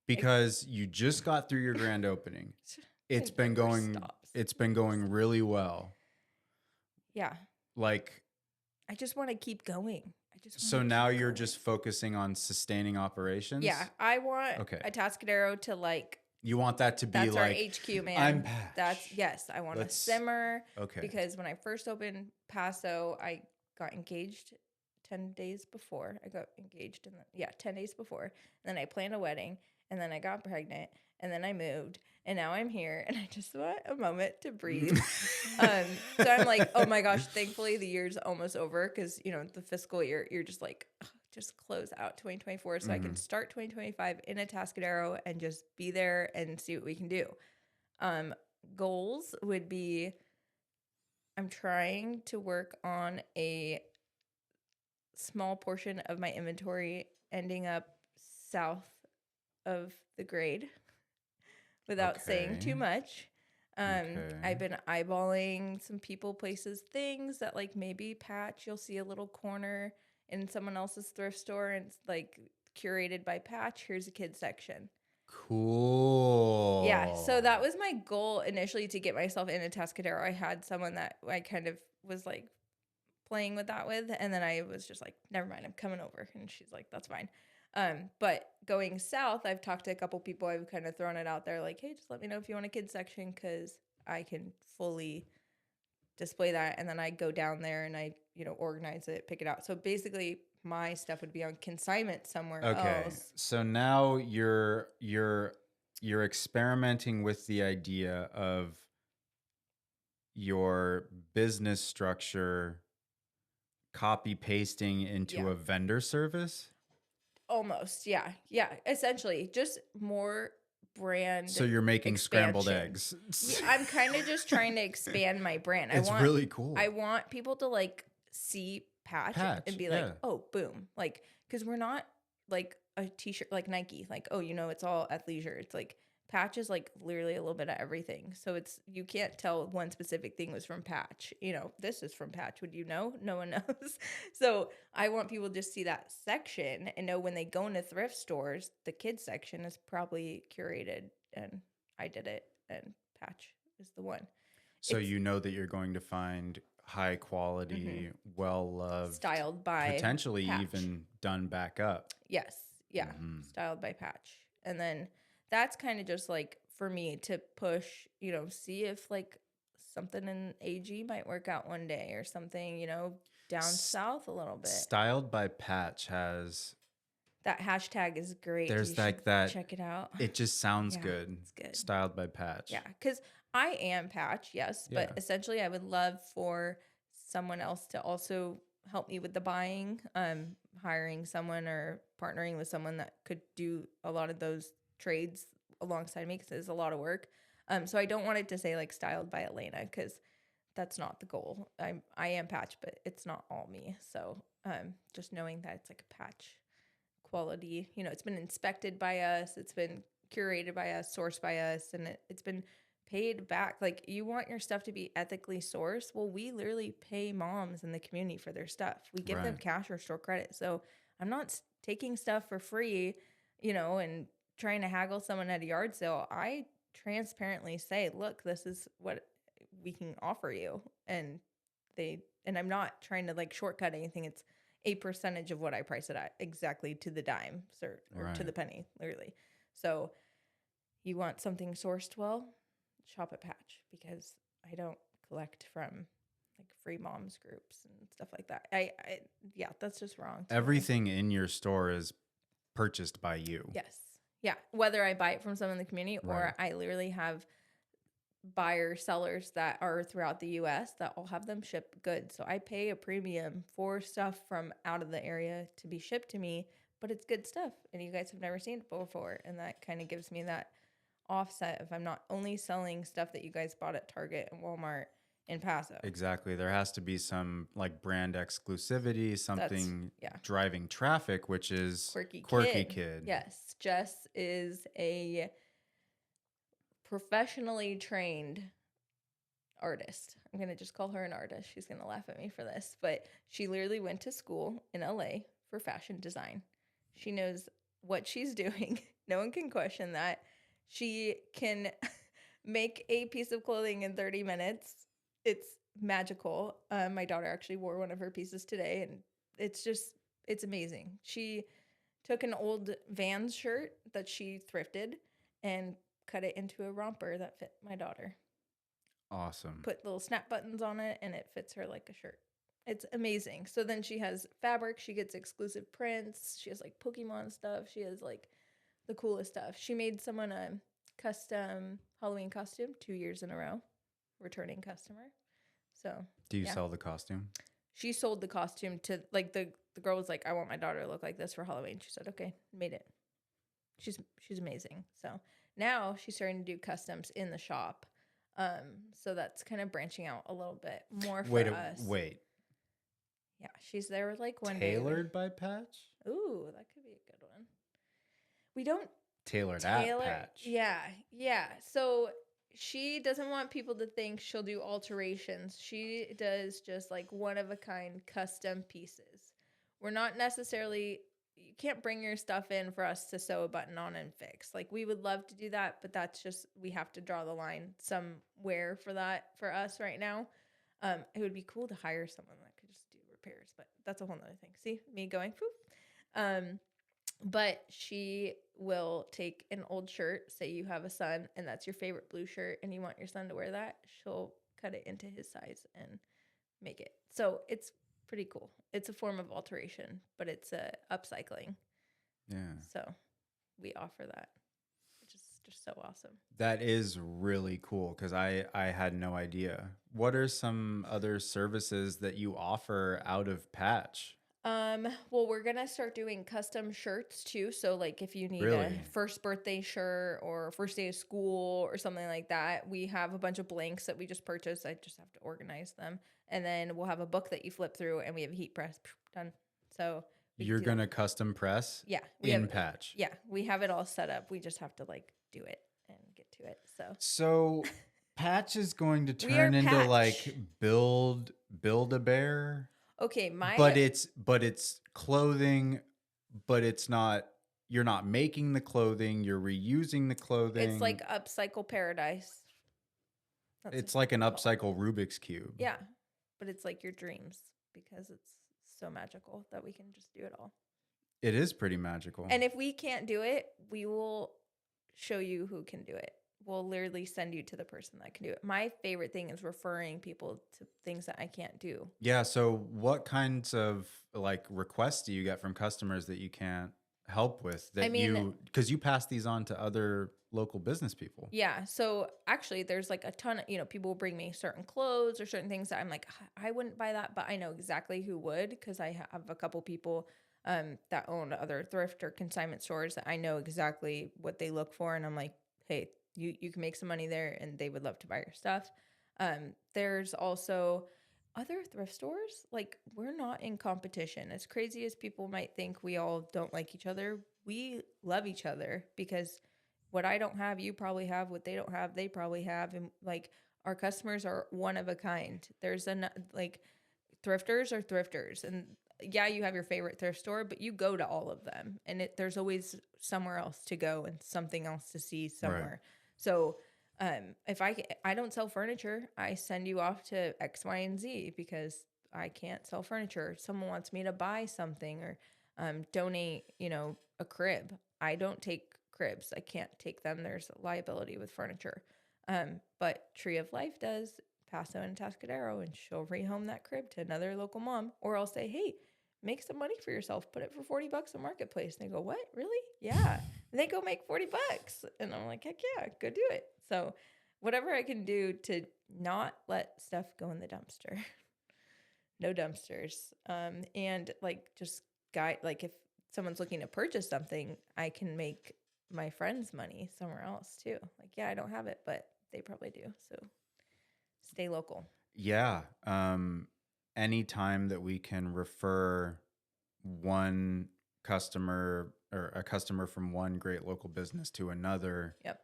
Because you just got through your grand opening. It's been going really well. Yeah. Like, I just want to keep going. So now you're just focusing on sustaining operations? Yeah. I want Atascadero to, like, you want that to be that's like, our HQ, man. I'm Patch. Yes. I want to simmer. Okay. Because when I first opened Paso, I got engaged 10 days before. I got engaged 10 days before. And then I planned a wedding, and then I got pregnant, and then I moved, and now I'm here, and I just want a moment to breathe. So I'm like, oh my gosh, thankfully the year's almost over, because, the fiscal year, you're just like, just close out 2024 so I can start 2025 in Atascadero and just be there and see what we can do. Goals would be, I'm trying to work on a small portion of my inventory ending up south of the grade without saying too much. I've been eyeballing some people, places, things that, like, maybe Patch, you'll see a little corner in someone else's thrift store, and it's like curated by Patch. Here's a kid section. Cool. Yeah. So that was my goal initially, to get myself in Atascadero. I had someone that I kind of was like playing with that with, and then I was just like, never mind, I'm coming over. And she's like, that's fine. But going south, I've talked to a couple people. I've kind of thrown it out there, like, hey, just let me know if you want a kids section, because I can fully display that. And then I go down there and I, organize it, pick it out. So basically my stuff would be on consignment somewhere else. So now you're experimenting with the idea of your business structure copy pasting into a vendor service. Almost. Yeah. Yeah. Essentially just more brand. So you're making expansion. Scrambled eggs. Yeah, I'm kind of just trying to expand my brand. It's really cool. I want people to, like, see Patch and be like, oh, boom. Like, because we're not like a t-shirt like Nike. Like, oh, it's all athleisure. It's like Patch is, like, literally a little bit of everything. So you can't tell one specific thing was from Patch. This is from Patch. Would you know? No one knows. So I want people to just see that section and know when they go into thrift stores, the kids section is probably curated, and I did it, and Patch is the one. So that you're going to find high quality, well-loved, styled by potentially Patch. Even done back up. Yes. Yeah. Styled by Patch. And then that's kind of just, like, for me to push, see if, like, something in AG might work out one day, or something, down south a little bit. Styled by Patch has... That hashtag is great. There's like that. Check it out. It just sounds good. It's good. Styled by Patch. Yeah. Because I am Patch, yes, Yeah. but essentially I would love for someone else to also help me with the buying, hiring someone or partnering with someone that could do a lot of those trades alongside me because it's a lot of work. So I don't want it to say like styled by Alayna because that's not the goal. I am Patch, but it's not all me. So just knowing that it's like a Patch quality, it's been inspected by us, it's been curated by us, sourced by us, and it's been paid back. Like, you want your stuff to be ethically sourced. Well, we literally pay moms in the community for their stuff. We give them Right. cash or store credit. So I'm not taking stuff for free, and trying to haggle someone at a yard sale. I transparently say, look, this is what we can offer you. And I'm not trying to like shortcut anything. It's a percentage of what I price it at, exactly to the dime, or to the Right. penny, literally. So you want something sourced well, shop at Patch, because I don't collect from like free moms groups and stuff like that. Yeah, that's just wrong to me. Everything in your store is purchased by you. Yes. Yeah. Whether I buy it from someone in the community Right. or I literally have buyers, sellers that are throughout the US that all have them ship goods. So I pay a premium for stuff from out of the area to be shipped to me, but it's good stuff. And you guys have never seen it before. And that kind of gives me that offset if I'm not only selling stuff that you guys bought at Target and Walmart in Paso. Exactly. There has to be some like brand exclusivity, something yeah. driving traffic, which is Quirky Kid. Yes. Jess is a professionally trained artist. I'm going to just call her an artist. She's going to laugh at me for this, but she literally went to school in LA for fashion design. She knows what she's doing. No one can question that. She can make a piece of clothing in 30 minutes. It's magical. My daughter actually wore one of her pieces today, and it's amazing. She took an old Vans shirt that she thrifted and cut it into a romper that fit my daughter. Awesome. Put little snap buttons on it, and it fits her like a shirt. It's amazing. So then she has fabric. She gets exclusive prints. She has like Pokemon stuff. She has like the coolest stuff. She made someone a custom Halloween costume 2 years in a row. Returning customer. So do you sell the costume? She sold the costume to like the girl was like, I want my daughter to look like this for Halloween. She said, okay, made it. She's amazing. So now she's starting to do customs in the shop. So that's kind of branching out a little bit more for us. Wait. Yeah, she's there like one day. Tailored by Patch? Ooh, that could be a good one. We don't Tailored at Patch. Yeah. So she doesn't want people to think she'll do alterations. She does just like one of a kind custom pieces. We're not necessarily, you can't bring your stuff in for us to sew a button on and fix. Like, we would love to do that, but that's just, we have to draw the line somewhere for that for us right now. It would be cool to hire someone that could just do repairs, but that's a whole nother thing. See me going, poof. But she will take an old shirt, say you have a son and that's your favorite blue shirt and you want your son to wear that, she'll cut it into his size and make it. So it's pretty cool. It's a form of alteration, but it's upcycling. Yeah. So we offer that, which is just so awesome. That is really cool because I had no idea. What are some other services that you offer out of Patch? Well, we're gonna start doing custom shirts too. So like if you need Really? a first birthday shirt or first day of school or something like that, we have a bunch of blanks that we just purchased. I just have to organize them. And then we'll have a book that you flip through and we have a heat press done. So you're gonna custom press? Yeah. In Patch. Yeah. We have it all set up. We just have to like do it and get to it. So Patch is going to turn into Patch. like Build-A-Bear. Okay, but it's clothing, but it's not, you're not making the clothing, you're reusing the clothing. It's like upcycle paradise. It's like an upcycle Rubik's Cube. Yeah, but it's like your dreams because it's so magical that we can just do it all. It is pretty magical. And if we can't do it, we will show you who can do it. We'll literally send you to the person that can do it. My favorite thing is referring people to things that I can't do. Yeah. So what kinds of like requests do you get from customers that you can't help with I that mean, because you pass these on to other local business people? yeah. So actually, there's like a ton of, people will bring me certain clothes or certain things that I'm like, I wouldn't buy that, but I know exactly who would because I have a couple people that own other thrift or consignment stores that I know exactly what they look for. And I'm like, hey, you can make some money there and they would love to buy your stuff. There's also other thrift stores. Like, we're not in competition. As crazy as people might think we all don't like each other, we love each other because what I don't have, you probably have. What they don't have, they probably have. And like, our customers are one of a kind. There's like, thrifters are thrifters. And yeah, you have your favorite thrift store, but you go to all of them. And there's always somewhere else to go and something else to see somewhere. So if I don't sell furniture, I send you off to X, Y, and Z because I can't sell furniture. Someone wants me to buy something or donate, a crib. I don't take cribs. I can't take them. There's liability with furniture. But Tree of Life does, Paso and Atascadero, and she'll rehome that crib to another local mom. Or I'll say, hey, make some money for yourself. Put it for $40 on Marketplace. And they go, what? Really? Yeah. And they go make $40. And I'm like, heck yeah, go do it. So whatever I can do to not let stuff go in the dumpster. No dumpsters. And like just guide, like if someone's looking to purchase something, I can make my friends money somewhere else too. Like, yeah, I don't have it, but they probably do. So stay local. Yeah. Anytime that we can refer one customer or a customer from one great local business to another, Yep.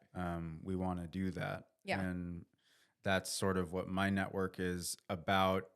we want to do that. Yeah. And that's sort of what my network is about.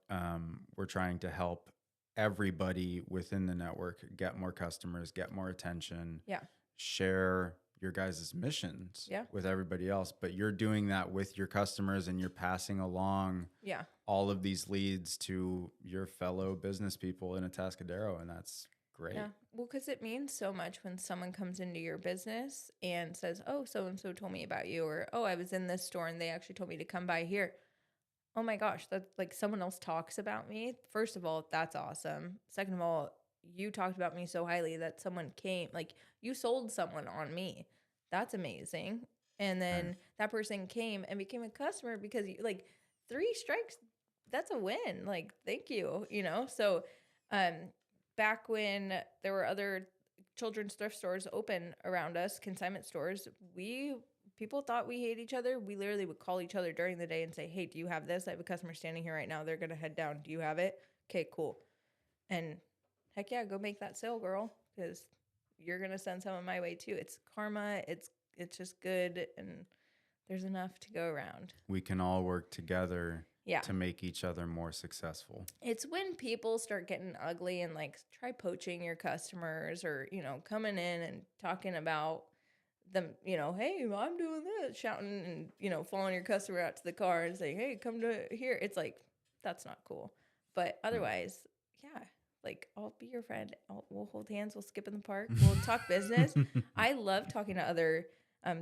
We're trying to help everybody within the network get more customers, get more attention, Yeah. share your guys' missions Yeah. with everybody else. But you're doing that with your customers and you're passing along Yeah. all of these leads to your fellow business people in Atascadero. And that's great. Yeah. Well, because it means so much when someone comes into your business and says, oh, so-and-so told me about you, or, oh, I was in this store and they actually told me to come by here. Oh my gosh, that's like someone else talks about me. First of all, that's awesome. Second of all, you talked about me so highly that someone came, like you sold someone on me. That's amazing. And then that person came and became a customer because you, like 3 strikes, that's a win. Like, thank you, So, back when there were other children's thrift stores open around us, consignment stores, people thought we hate each other. We literally would call each other during the day and say, hey, do you have this? I have a customer standing here right now. They're going to head down. Do you have it? Okay, cool. And heck yeah, go make that sale, girl, because you're going to send someone my way too. It's karma. It's just good. And there's enough to go around. We can all work together Yeah. to make each other more successful. It's when people start getting ugly and like try poaching your customers or, coming in and talking about them, hey, I'm doing this, shouting and, following your customer out to the car and saying, hey, come to here. It's like, that's not cool. But otherwise, yeah, like I'll be your friend. We'll hold hands. We'll skip in the park. We'll talk business. I love talking to other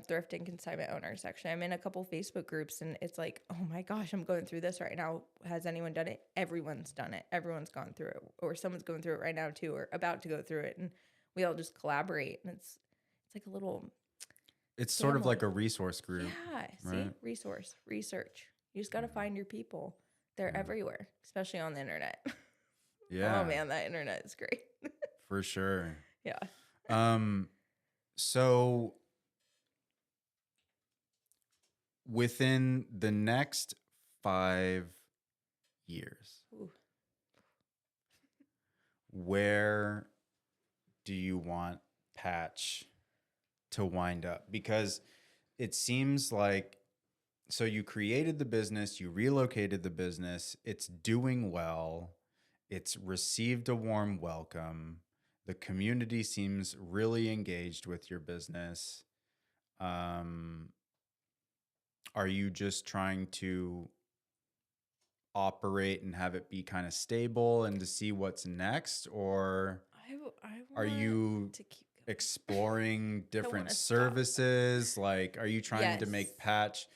thrift and consignment owners. Actually, I'm in a couple Facebook groups and it's like, oh my gosh, I'm going through this right now. Has anyone done it? Everyone's done it. Everyone's gone through it, or someone's going through it right now too, or about to go through it. And we all just collaborate. And it's like a little... It's sort of like a resource group. Yeah. Right? See, research. You just got to find your people. They're everywhere, especially on the internet. Yeah. Oh man, that internet is great. For sure. Yeah. So within the next 5 years, Ooh. where do you want Patch to wind up? Because it seems like, so you created the business, you relocated the business, it's doing well, it's received a warm welcome, the community seems really engaged with your business. Are you just trying to operate and have it be kind of stable and to see what's next, or are you to keep going. exploring different stop. services? Like, are you trying to make Yes. Patch?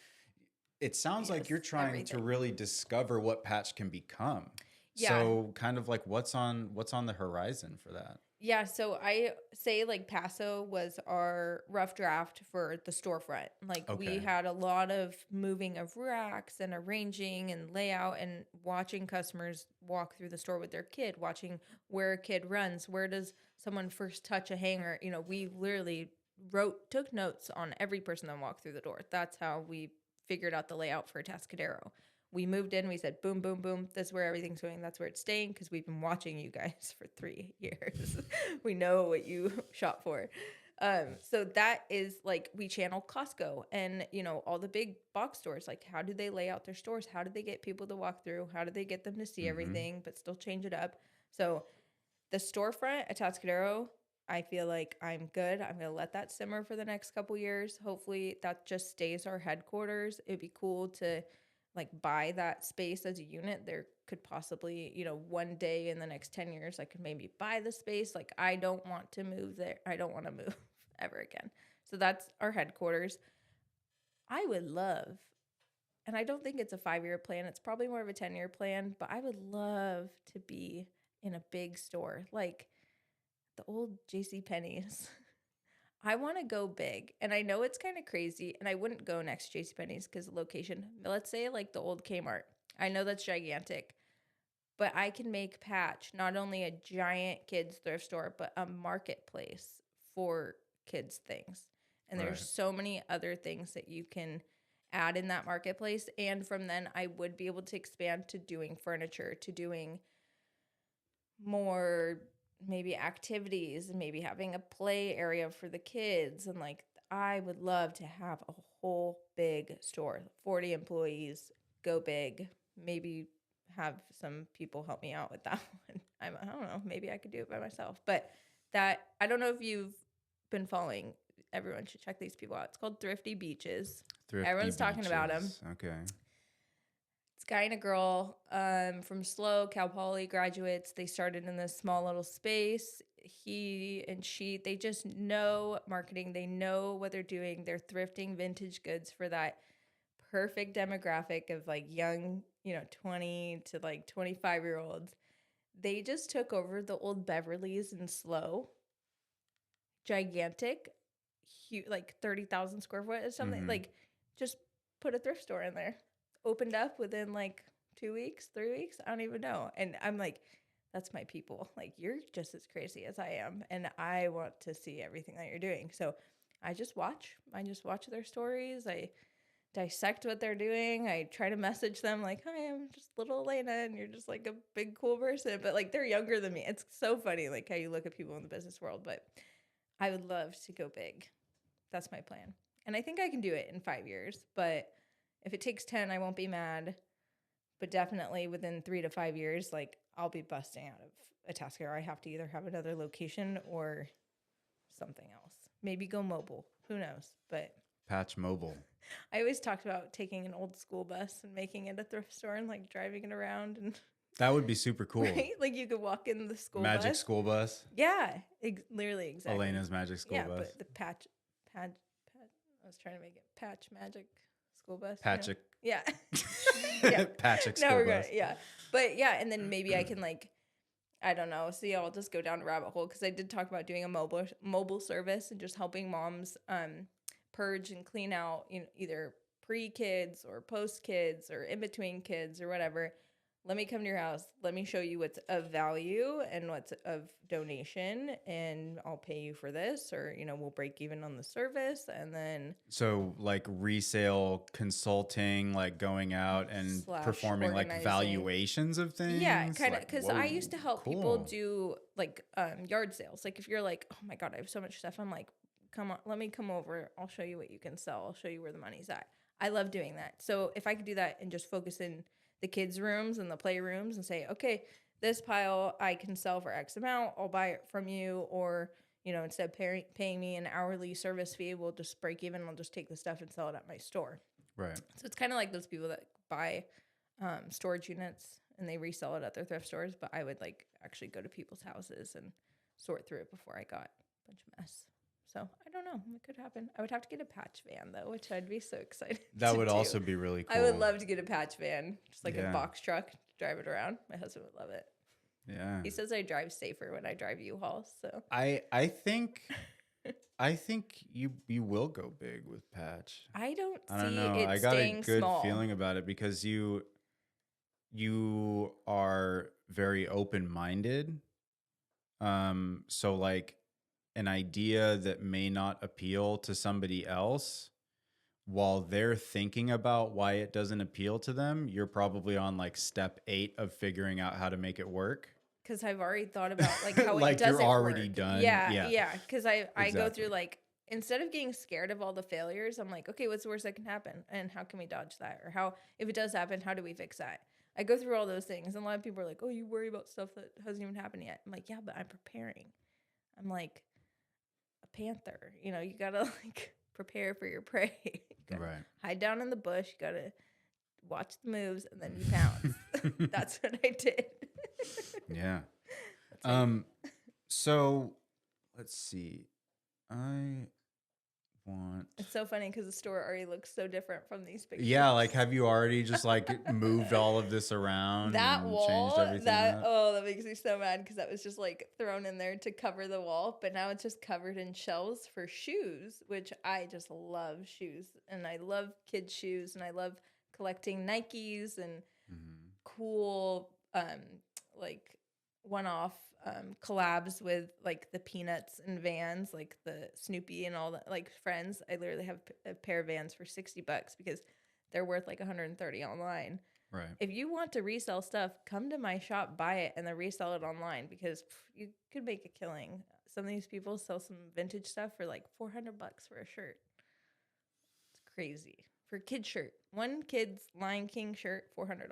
It sounds like Yes, you're trying to everything. really discover what Patch can become. Yeah. So kind of like what's on the horizon for that? Yeah, so I say like Paso was our rough draft for the storefront. Like we Okay. had a lot of moving of racks and arranging and layout and watching customers walk through the store with their kid, watching where a kid runs, where does someone first touch a hanger. We literally took notes on every person that walked through the door. That's how we figured out the layout for Atascadero. We moved in, we said, boom, boom, boom. That's where everything's going. That's where it's staying because we've been watching you guys for 3 years. We know what you shop for. So that is like we channel Costco and, all the big box stores. Like, how do they lay out their stores? How do they get people to walk through? How do they get them to see everything but still change it up? So the storefront at Atascadero, I feel like I'm good. I'm going to let that simmer for the next couple years. Hopefully that just stays our headquarters. It'd be cool to like buy that space as a unit. There could possibly, one day in the next 10 years, I could maybe buy the space. Like I don't want to move there. I don't want to move ever again. So that's our headquarters. I would love, and I don't think it's a 5-year plan. It's probably more of a 10-year plan, but I would love to be in a big store like the old JCPenney's. I want to go big. And I know it's kind of crazy. And I wouldn't go next to JCPenney's because of location. But let's say like the old Kmart. I know that's gigantic. But I can make Patch not only a giant kids thrift store, but a marketplace for kids things. And there's so many other things that you can add in that marketplace. And from then I would be able to expand to doing furniture, to doing more maybe activities and maybe having a play area for the kids. And like, I would love to have a whole big store, 40 employees, go big, maybe have some people help me out with that one. I don't know, maybe I could do it by myself, but that, I don't know if you've been following, everyone should check these people out. It's called Thrifty Beaches. Everyone's talking about them. Okay. It's a guy and a girl from SLO, Cal Poly graduates. They started in this small little space. He and she, they just know marketing. They know what they're doing. They're thrifting vintage goods for that perfect demographic of like young, 20 to like 25-year-olds. They just took over the old Beverly's in SLO. Gigantic, huge, like 30,000 square foot or something. Like, just put a thrift store in there. Opened up within like 2 weeks, 3 weeks. I don't even know. And I'm like, that's my people. Like, you're just as crazy as I am. And I want to see everything that you're doing. So I just watch their stories. I dissect what they're doing. I try to message them like, hi, I'm just little Alayna. And you're just like a big, cool person. But like, they're younger than me. It's so funny, like how you look at people in the business world. But I would love to go big. That's my plan. And I think I can do it in 5 years. But if it takes 10, I won't be mad. But definitely within 3 to 5 years, like I'll be busting out of Atascadero. I have to either have another location or something else. Maybe go mobile. Who knows? But Patch Mobile. I always talked about taking an old school bus and making it a thrift store and like driving it around and That would be super cool. right? Like you could walk in the school Magic bus. school bus. Yeah, literally exactly. Alayna's magic school bus. But the patch. I was trying to make it patch magic school bus. Patchick. Yeah. Yeah. Patchick Now school we're bus. going. Yeah. But yeah, and then maybe I can like, I don't know. See, I'll just go down a rabbit hole because I did talk about doing a mobile service and just helping moms purge and clean out, either pre-kids or post-kids or in between kids or whatever. Let me come to your house. Let me show you what's of value and what's of donation, and I'll pay you for this, or we'll break even on the service, and then So like resale consulting, like going out and / performing like organizing. valuations of things. Yeah, kind of, Like, because whoa, I used to help people cool. do like yard sales. Like if you're like, oh my God, I have so much stuff. I'm like, come on, let me come over. I'll show you what you can sell. I'll show you where the money's at. I love doing that. So if I could do that and just focus in the kids' rooms and the play rooms and say, okay, this pile I can sell for X amount. I'll buy it from you. Or, instead of paying me an hourly service fee, we'll just break even. I'll just take the stuff and sell it at my store. Right. So it's kind of like those people that buy storage units and they resell it at their thrift stores. But I would like actually go to people's houses and sort through it before I got a bunch of mess. So I don't know. It could happen. I would have to get a patch van though, which I'd be so excited. That would do. also be really cool. I would love to get a patch van, just like Yeah. a box truck, drive it around. My husband would love it. Yeah. He says I drive safer when I drive U-Hauls. So I think you will go big with Patch. I don't I don't see know. it I got a staying good small. feeling about it because you are very open-minded. So like an idea that may not appeal to somebody else, while they're thinking about why it doesn't appeal to them, you're probably on like step 8 of figuring out how to make it work. Because I've already thought about like how Like it doesn't you're already work. done. Yeah. Yeah. Because I go Exactly. through like, instead of getting scared of all the failures, I'm like, okay, what's the worst that can happen? And how can we dodge that? Or how, if it does happen, how do we fix that? I go through all those things. And a lot of people are like, oh, you worry about stuff that hasn't even happened yet. I'm like, yeah, but I'm preparing. I'm like a panther. You know, you got to like prepare for your prey. You gotta Right. hide down in the bush. You got to watch the moves and then you pounce. That's what I did. Yeah. That's how So let's see. I want. It's so funny because the store already looks so different from these pictures. Yeah, like have you already just like moved all of this around that and wall? changed everything That up? that makes me so mad because that was just like thrown in there to cover the wall, but now it's just covered in shelves for shoes, which I just love shoes, and I love kids shoes, and I love collecting Nikes and cool like one-off collabs with like the Peanuts and Vans, like the Snoopy and all that, like friends. I literally have a pair of Vans for $60 because they're worth like 130 online. Right. If you want to resell stuff, come to my shop, buy it, and then resell it online because you could make a killing. Some of these people sell some vintage stuff for like $400 for a shirt. It's crazy. For a kid shirt. One kid's Lion King shirt, $400.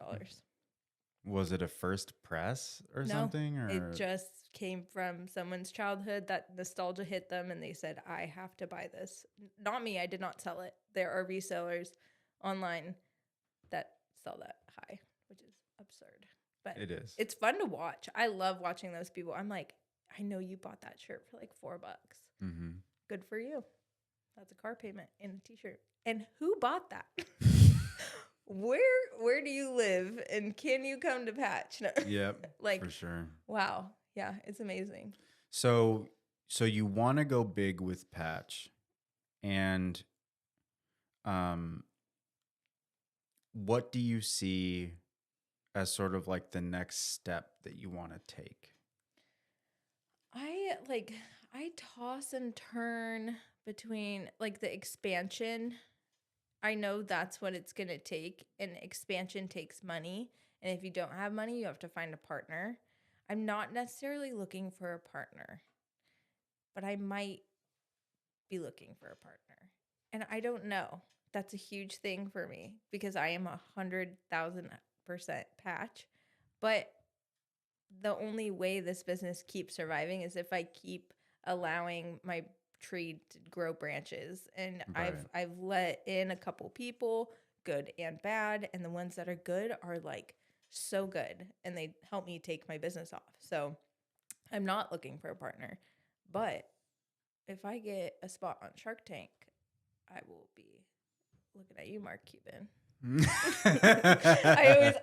Was it a first press or something? Or It just came from someone's childhood. That nostalgia hit them and they said, I have to buy this. Not me. I did not sell it. There are resellers online that sell that high, which is absurd. But it is. it's fun to watch. I love watching those people. I'm like, I know you bought that shirt for like $4. Mm-hmm. Good for you. That's a car payment and a t-shirt. And who bought that? Where do you live and can you come to Patch? No. Yep. Like, for sure. wow. Yeah, it's amazing. So you want to go big with Patch, and what do you see as sort of like the next step that you want to take? I toss and turn between like the expansion. I know that's what it's going to take, and expansion takes money. And if you don't have money, you have to find a partner. I'm not necessarily looking for a partner, but I might be looking for a partner. And I don't know. That's a huge thing for me because I am 100,000% Patch. But the only way this business keeps surviving is if I keep allowing my tree to grow branches. And Right. I've let in a couple people, good and bad, and the ones that are good are like so good and they help me take my business off. So I'm not looking for a partner. But if I get a spot on Shark Tank, I will be looking at you, Mark Cuban.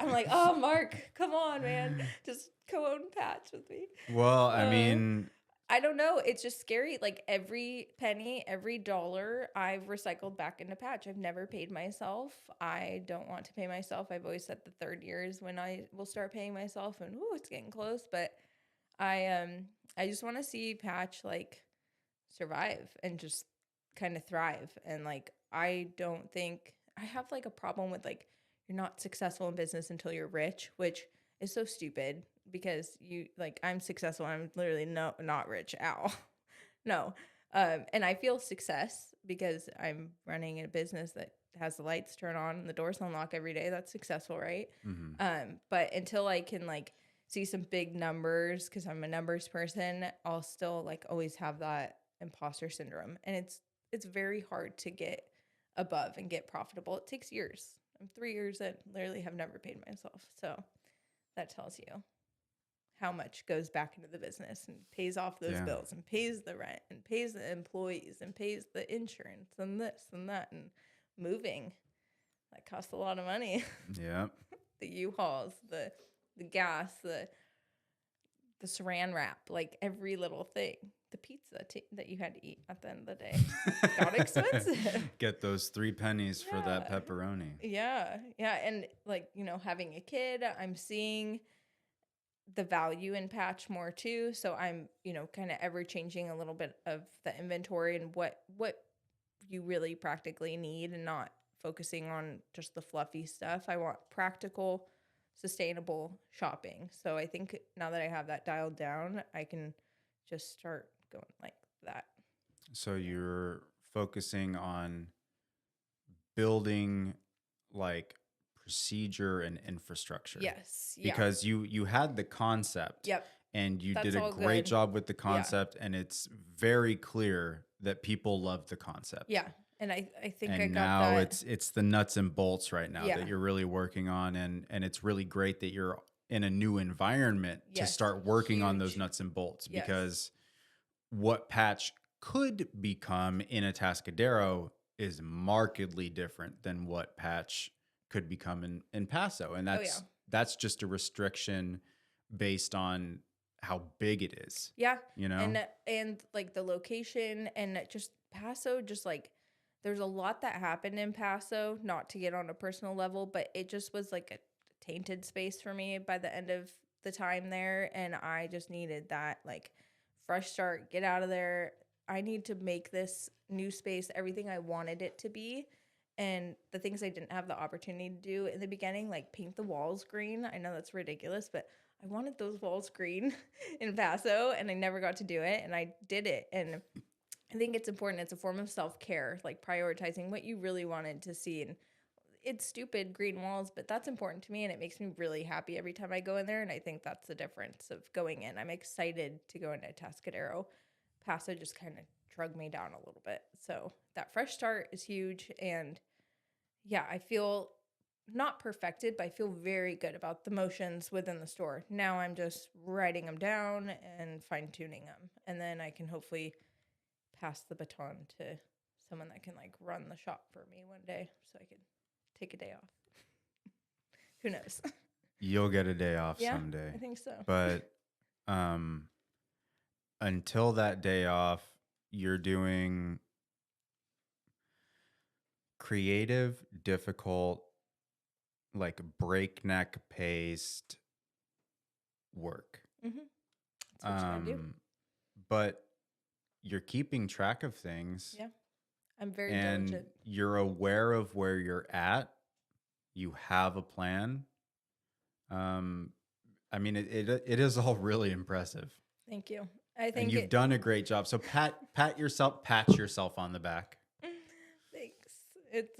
I'm like, oh, Mark, come on, man. Just co-own Patch with me. Well, I mean, I don't know. It's just scary. Like every penny, every dollar I've recycled back into Patch. I've never paid myself. I don't want to pay myself. I've always said the third year is when I will start paying myself, and it's getting close. But I just want to see Patch like survive and just kind of thrive. And like I don't think I have like a problem with like you're not successful in business until you're rich, which is so stupid because you like I'm successful. I'm literally not rich at all. No. And I feel success because I'm running a business that has the lights turn on and the doors unlock every day. That's successful, right? mm-hmm. But until I can like see some big numbers, because I'm a numbers person, I'll still like always have that imposter syndrome. And it's very hard to get above and get profitable. It takes years. I'm 3 years in, literally have never paid myself. So that tells you how much goes back into the business and pays off those bills and pays the rent and pays the employees and pays the insurance and this and that and moving. That costs a lot of money. Yeah. The U-Hauls, the gas, the saran wrap, like every little thing. The pizza that you had to eat at the end of the day got expensive. Get those 3 pennies for that Yeah. pepperoni. Yeah. Yeah. And like, having a kid, I'm seeing the value in patch more too. So I'm, kind of ever changing a little bit of the inventory and what you really practically need, and not focusing on just the fluffy stuff. I want practical, sustainable shopping. So I think now that I have that dialed down, I can just start going like that. So you're focusing on building like procedure and infrastructure. Yes. Yeah. Because you had the concept. Yep. And you That's did a all great good. job with the concept, and it's very clear that people love the concept. Yeah. And I think and I got now that. it's the nuts and bolts right now Yeah. that you're really working on, and it's really great that you're in a new environment to Yes, start working on those huge. nuts and bolts, Yes. because what Patch could become in Atascadero is markedly different than what Patch could become in Paso, and that's just a restriction based on how big it is. Yeah. You know? And like the location and just Paso, just like there's a lot that happened in Paso, not to get on a personal level, but it just was like a tainted space for me by the end of the time there. And I just needed that like fresh start, get out of there. I need to make this new space everything I wanted it to be. And the things I didn't have the opportunity to do in the beginning, like paint the walls green. I know that's ridiculous, but I wanted those walls green in Paso, and I never got to do it, and I did it. And I think it's important. It's a form of self-care, like prioritizing what you really wanted to see. And it's stupid, green walls, but that's important to me, and it makes me really happy every time I go in there. And I think that's the difference of going in. I'm excited to go into Atascadero. Paso just kind of drug me down a little bit. So that fresh start is huge. And yeah, I feel not perfected, but I feel very good about the motions within the store. Now I'm just writing them down and fine-tuning them. And then I can hopefully pass the baton to someone that can like run the shop for me one day, so I could take a day off. Who knows? You'll get a day off someday. I think so. But until that day off, you're doing creative, difficult, like breakneck paced work. Mm-hmm. That's what you gotta do. But you're keeping track of things. Yeah. I'm very and diligent. You're aware of where you're at. You have a plan. I mean, it is all really impressive. Thank you. I think and you've done a great job. So pat yourself on the back. Thanks. It's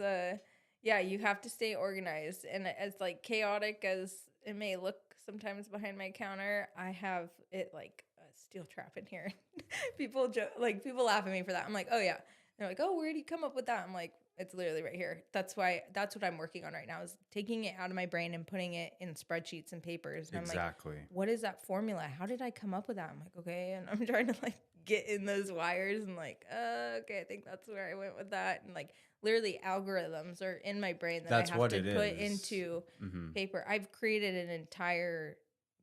yeah, you have to stay organized, and as like chaotic as it may look sometimes behind my counter, I have it like a steel trap in here. People laugh at me for that. I'm like, oh yeah. They're like, oh, where do you come up with that? I'm like, it's literally right here. That's what I'm working on right now, is taking it out of my brain and putting it in spreadsheets and papers. And Exactly. I'm like, what is that formula? How did I come up with that? I'm like, okay. And I'm trying to like get in those wires and like, okay, I think that's where I went with that. And like literally algorithms are in my brain that I have to put into paper. I've created an entire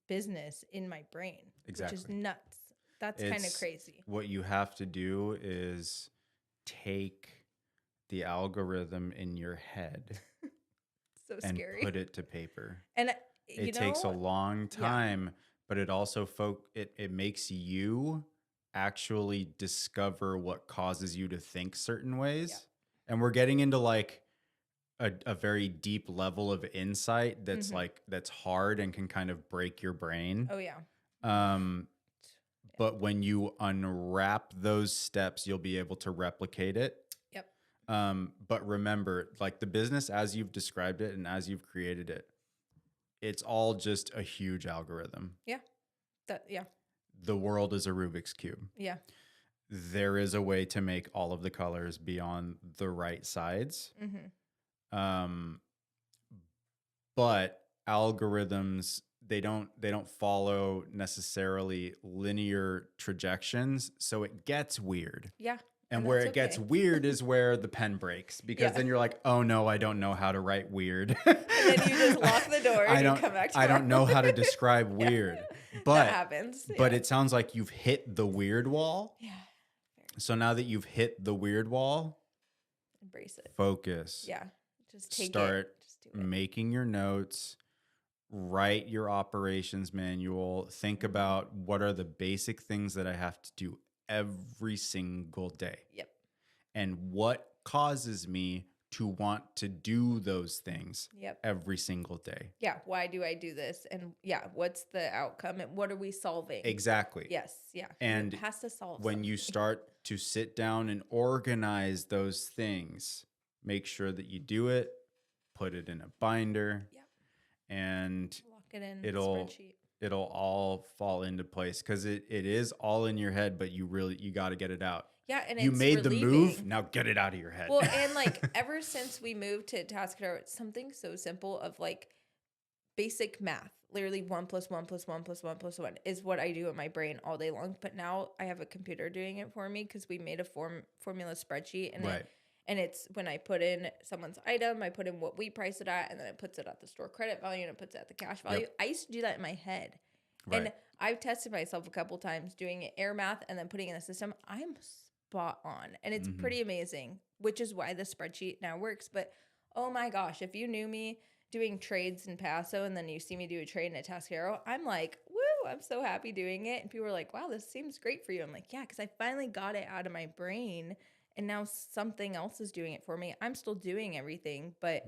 business in my brain, which is nuts. That's kind of crazy. What you have to do is take the algorithm in your head so and scary. Put it to paper. And it takes a long time, but it also it makes you actually discover what causes you to think certain ways. Yeah. And we're getting into like a very deep level of insight that's that's hard and can kind of break your brain. Oh yeah. But when you unwrap those steps, you'll be able to replicate it. Yep. But remember, like the business as you've described it and as you've created it, it's all just a huge algorithm. Yeah. The world is a Rubik's Cube. Yeah. There is a way to make all of the colors be on the right sides. But algorithms, they don't follow necessarily linear trajections, so it gets weird. Yeah. And where it gets weird is where the pen breaks, because then you're like, oh no, I don't know how to write weird. And then you just lock the door and you come back to I don't know how to describe weird. that happens. But it sounds like you've hit the weird wall. Yeah. So now that you've hit the weird wall, Embrace it. focus. Yeah. Just take Start it. Just do it. making your notes, write your operations manual, think about what are the basic things that I have to do every single day. Yep. And what causes me to want to do those things every single day. Yeah. Why do I do this? And what's the outcome? And what are we solving? Exactly. Yes. Yeah. And it has to solve when you something. start to sit down and organize those things, make sure that you do it, put it in a binder, and lock it in spreadsheet. It'll all fall into place because it is all in your head, but you got to get it out. Yeah, and you it's made relieving. the move. Now get it out of your head. Well, and like ever since we moved to Atascadero, it's something so simple of like basic math. Literally 1 + 1 + 1 + 1 + 1 is what I do in my brain all day long. But now I have a computer doing it for me because we made a formula spreadsheet, and it's when I put in someone's item, I put in what we price it at, and then it puts it at the store credit value and it puts it at the cash value. Yep. I used to do that in my head, and I've tested myself a couple times doing air math and then putting in the system. I'm spot on, and it's pretty amazing, which is why the spreadsheet now works. But oh my gosh, if you knew me doing trades in Paso and then you see me do a trade in Atascadero, I'm like, woo, I'm so happy doing it. And people are like, wow, this seems great for you. I'm like, yeah, because I finally got it out of my brain and now something else is doing it for me. I'm still doing everything, but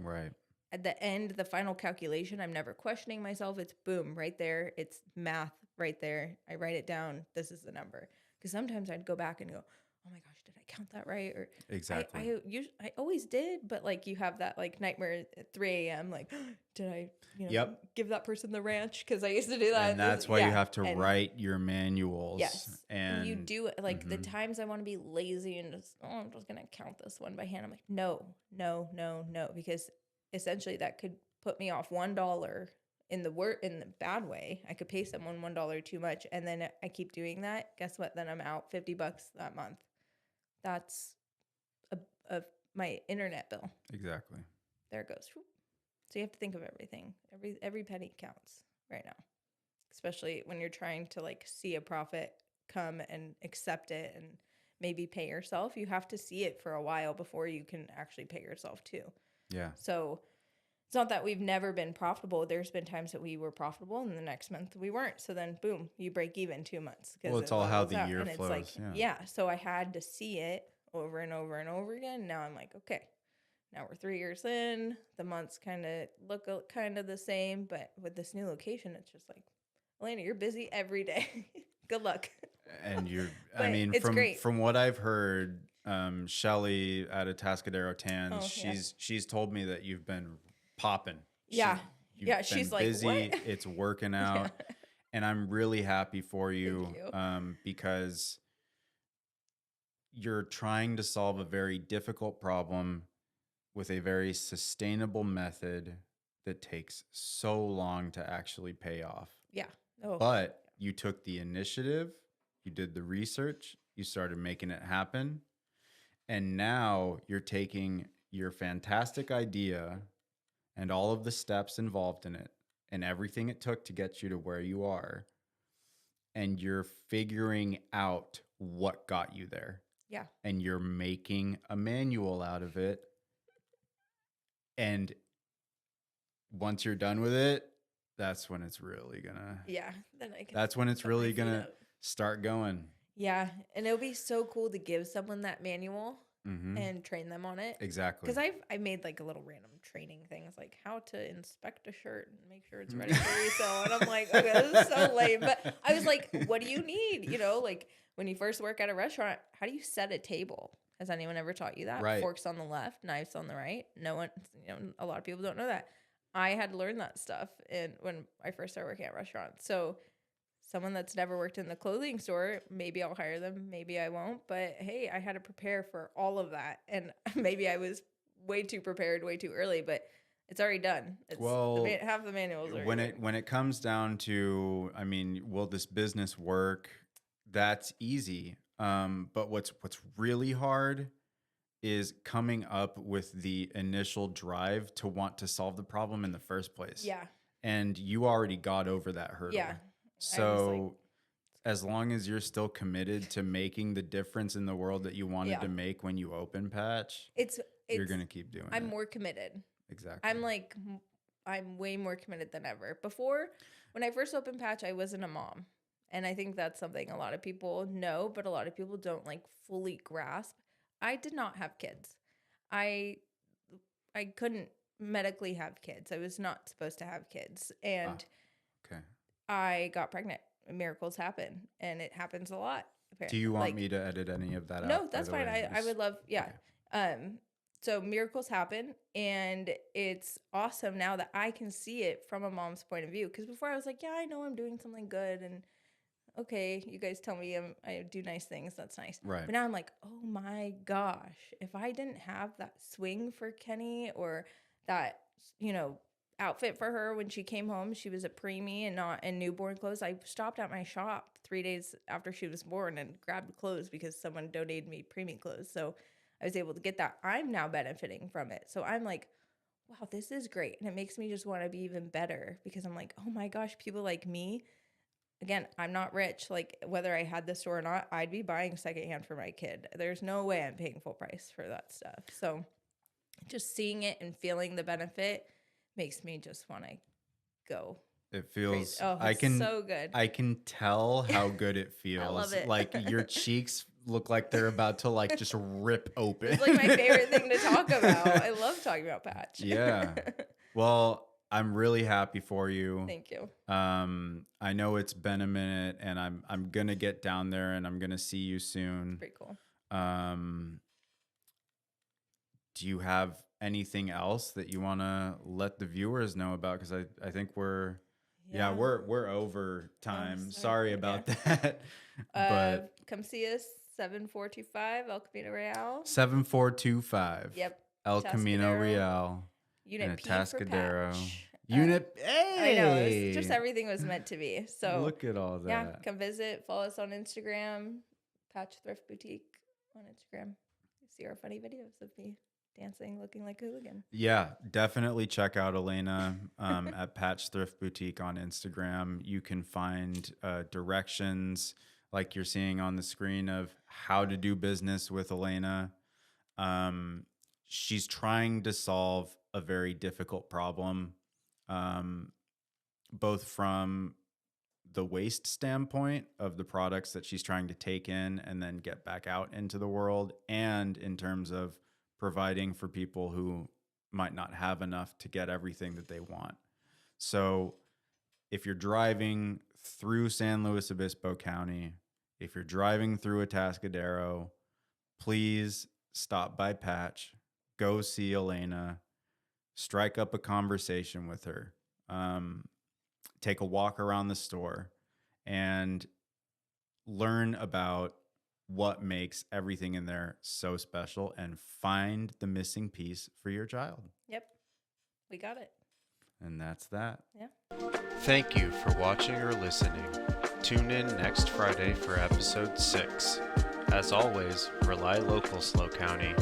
at the end, the final calculation, I'm never questioning myself. It's boom, right there. It's math right there. I write it down. This is the number. Because sometimes I'd go back and go, oh my gosh, did I count that right? Or exactly. I always did, but like you have that like nightmare at 3 a.m. Like, did I give that person the ranch? Because I used to do that. And that's why you have to write your manuals. Yes. And you do it like the times I want to be lazy and just, I'm just going to count this one by hand. I'm like, no. Because essentially that could put me off $1 in the bad way. I could pay someone $1 too much, and then I keep doing that. Guess what? Then I'm out $50 that month. That's my internet bill. Exactly. There it goes. So you have to think of everything. Every penny counts right now, especially when you're trying to like see a profit come and accept it and maybe pay yourself. You have to see it for a while before you can actually pay yourself too. Yeah. So it's not that we've never been profitable. There's been times that we were profitable and the next month we weren't. So then boom, you break even 2 months. Well, it's all how the year and flows. It's like, so I had to see it over and over and over again. Now I'm like, okay, now we're 3 years in. The months kind of look kind of the same, but with this new location, it's just like, Alayna, you're busy every day. Good luck. And you're, great. From what I've heard, Shelly at Atascadero Tan, she's told me that you've been popping. She's like, busy. What? It's working out. And I'm really happy for you, because you're trying to solve a very difficult problem with a very sustainable method that takes so long to actually pay off. Yeah. But you took the initiative, you did the research, you started making it happen, and now you're taking your fantastic idea and all of the steps involved in it and everything it took to get you to where you are, and you're figuring out what got you there. Yeah. And you're making a manual out of it. And once you're done with it, that's when it's really gonna. Yeah. Then I can. That's when it's really gonna start going. Yeah, and it would be so cool to give someone that manual and train them on it. Exactly. Because I made like a little random training things like how to inspect a shirt and make sure it's ready for resale. And I'm like, okay, this is so lame. But I was like, what do you need? Like when you first work at a restaurant, how do you set a table? Has anyone ever taught you that? Right. Forks on the left, knives on the right. No one, a lot of people don't know that. I had to learn that stuff when I first started working at restaurants. So someone that's never worked in the clothing store, maybe I'll hire them, maybe I won't. But hey, I had to prepare for all of that. And maybe I was way too prepared way too early, but it's already done. Half the manuals are when it comes down to, will this business work? That's easy. But what's really hard is coming up with the initial drive to want to solve the problem in the first place. Yeah. And you already got over that hurdle. Yeah. So as long as you're still committed to making the difference in the world that you wanted to make when you open Patch, you're going to keep doing it. I'm more committed. Exactly. I'm way more committed than ever. Before, when I first opened Patch, I wasn't a mom. And I think that's something a lot of people know, but a lot of people don't like fully grasp. I did not have kids. I couldn't medically have kids. I was not supposed to have kids. And I got pregnant. Miracles happen. And it happens a lot. Do you want me to edit any of that out? No, that's fine. I would love, yeah. Okay. So miracles happen, and it's awesome now that I can see it from a mom's point of view. Because before I was like, yeah, I know I'm doing something good, and okay, you guys tell me I do nice things. That's nice. Right. But now I'm like, oh my gosh, if I didn't have that swing for Kenny or that, outfit for her when she came home, she was a preemie and not in newborn clothes. I stopped at my shop 3 days after she was born and grabbed clothes because someone donated me preemie clothes. So I was able to get that. I'm now benefiting from it. So I'm like, wow, this is great. And it makes me just want to be even better because I'm like, oh my gosh, people like me. Again, I'm not rich. Like whether I had the store or not, I'd be buying secondhand for my kid. There's no way I'm paying full price for that stuff. So just seeing it and feeling the benefit makes me just want to go. It feels, so good. I can tell how good it feels. I love it. Like your cheeks look like they're about to like just rip open. It's like my favorite thing to talk about. I love talking about Patch. Yeah. Well, I'm really happy for you. Thank you. I know it's been a minute, and I'm gonna get down there, and I'm gonna see you soon. Pretty cool. Do you have anything else that you want to let the viewers know about? Because I think we're over time. Sorry about that. But come see us 7425 El Camino Real. 7425. Yep. El Camino Real. Unit P Atascadero. for Patch. Unit A. I know. It's just everything was meant to be. So look at all that. Yeah, come visit. Follow us on Instagram. Patch Thrift Boutique on Instagram. See our funny videos of me dancing, looking like a hooligan. Yeah, definitely check out Alayna at Patch Thrift Boutique on Instagram. You can find directions like you're seeing on the screen of how to do business with Alayna. She's trying to solve a very difficult problem, both from the waste standpoint of the products that she's trying to take in and then get back out into the world, and in terms of providing for people who might not have enough to get everything that they want. So if you're driving through San Luis Obispo County, if you're driving through Atascadero, please stop by Patch, go see Alayna, strike up a conversation with her, take a walk around the store, and learn about what makes everything in there so special, and find the missing piece for your child. Yep. We got it. And that's that. Yeah. Thank you for watching or listening. Tune in next Friday for episode 6. As always, rely local, SLO County.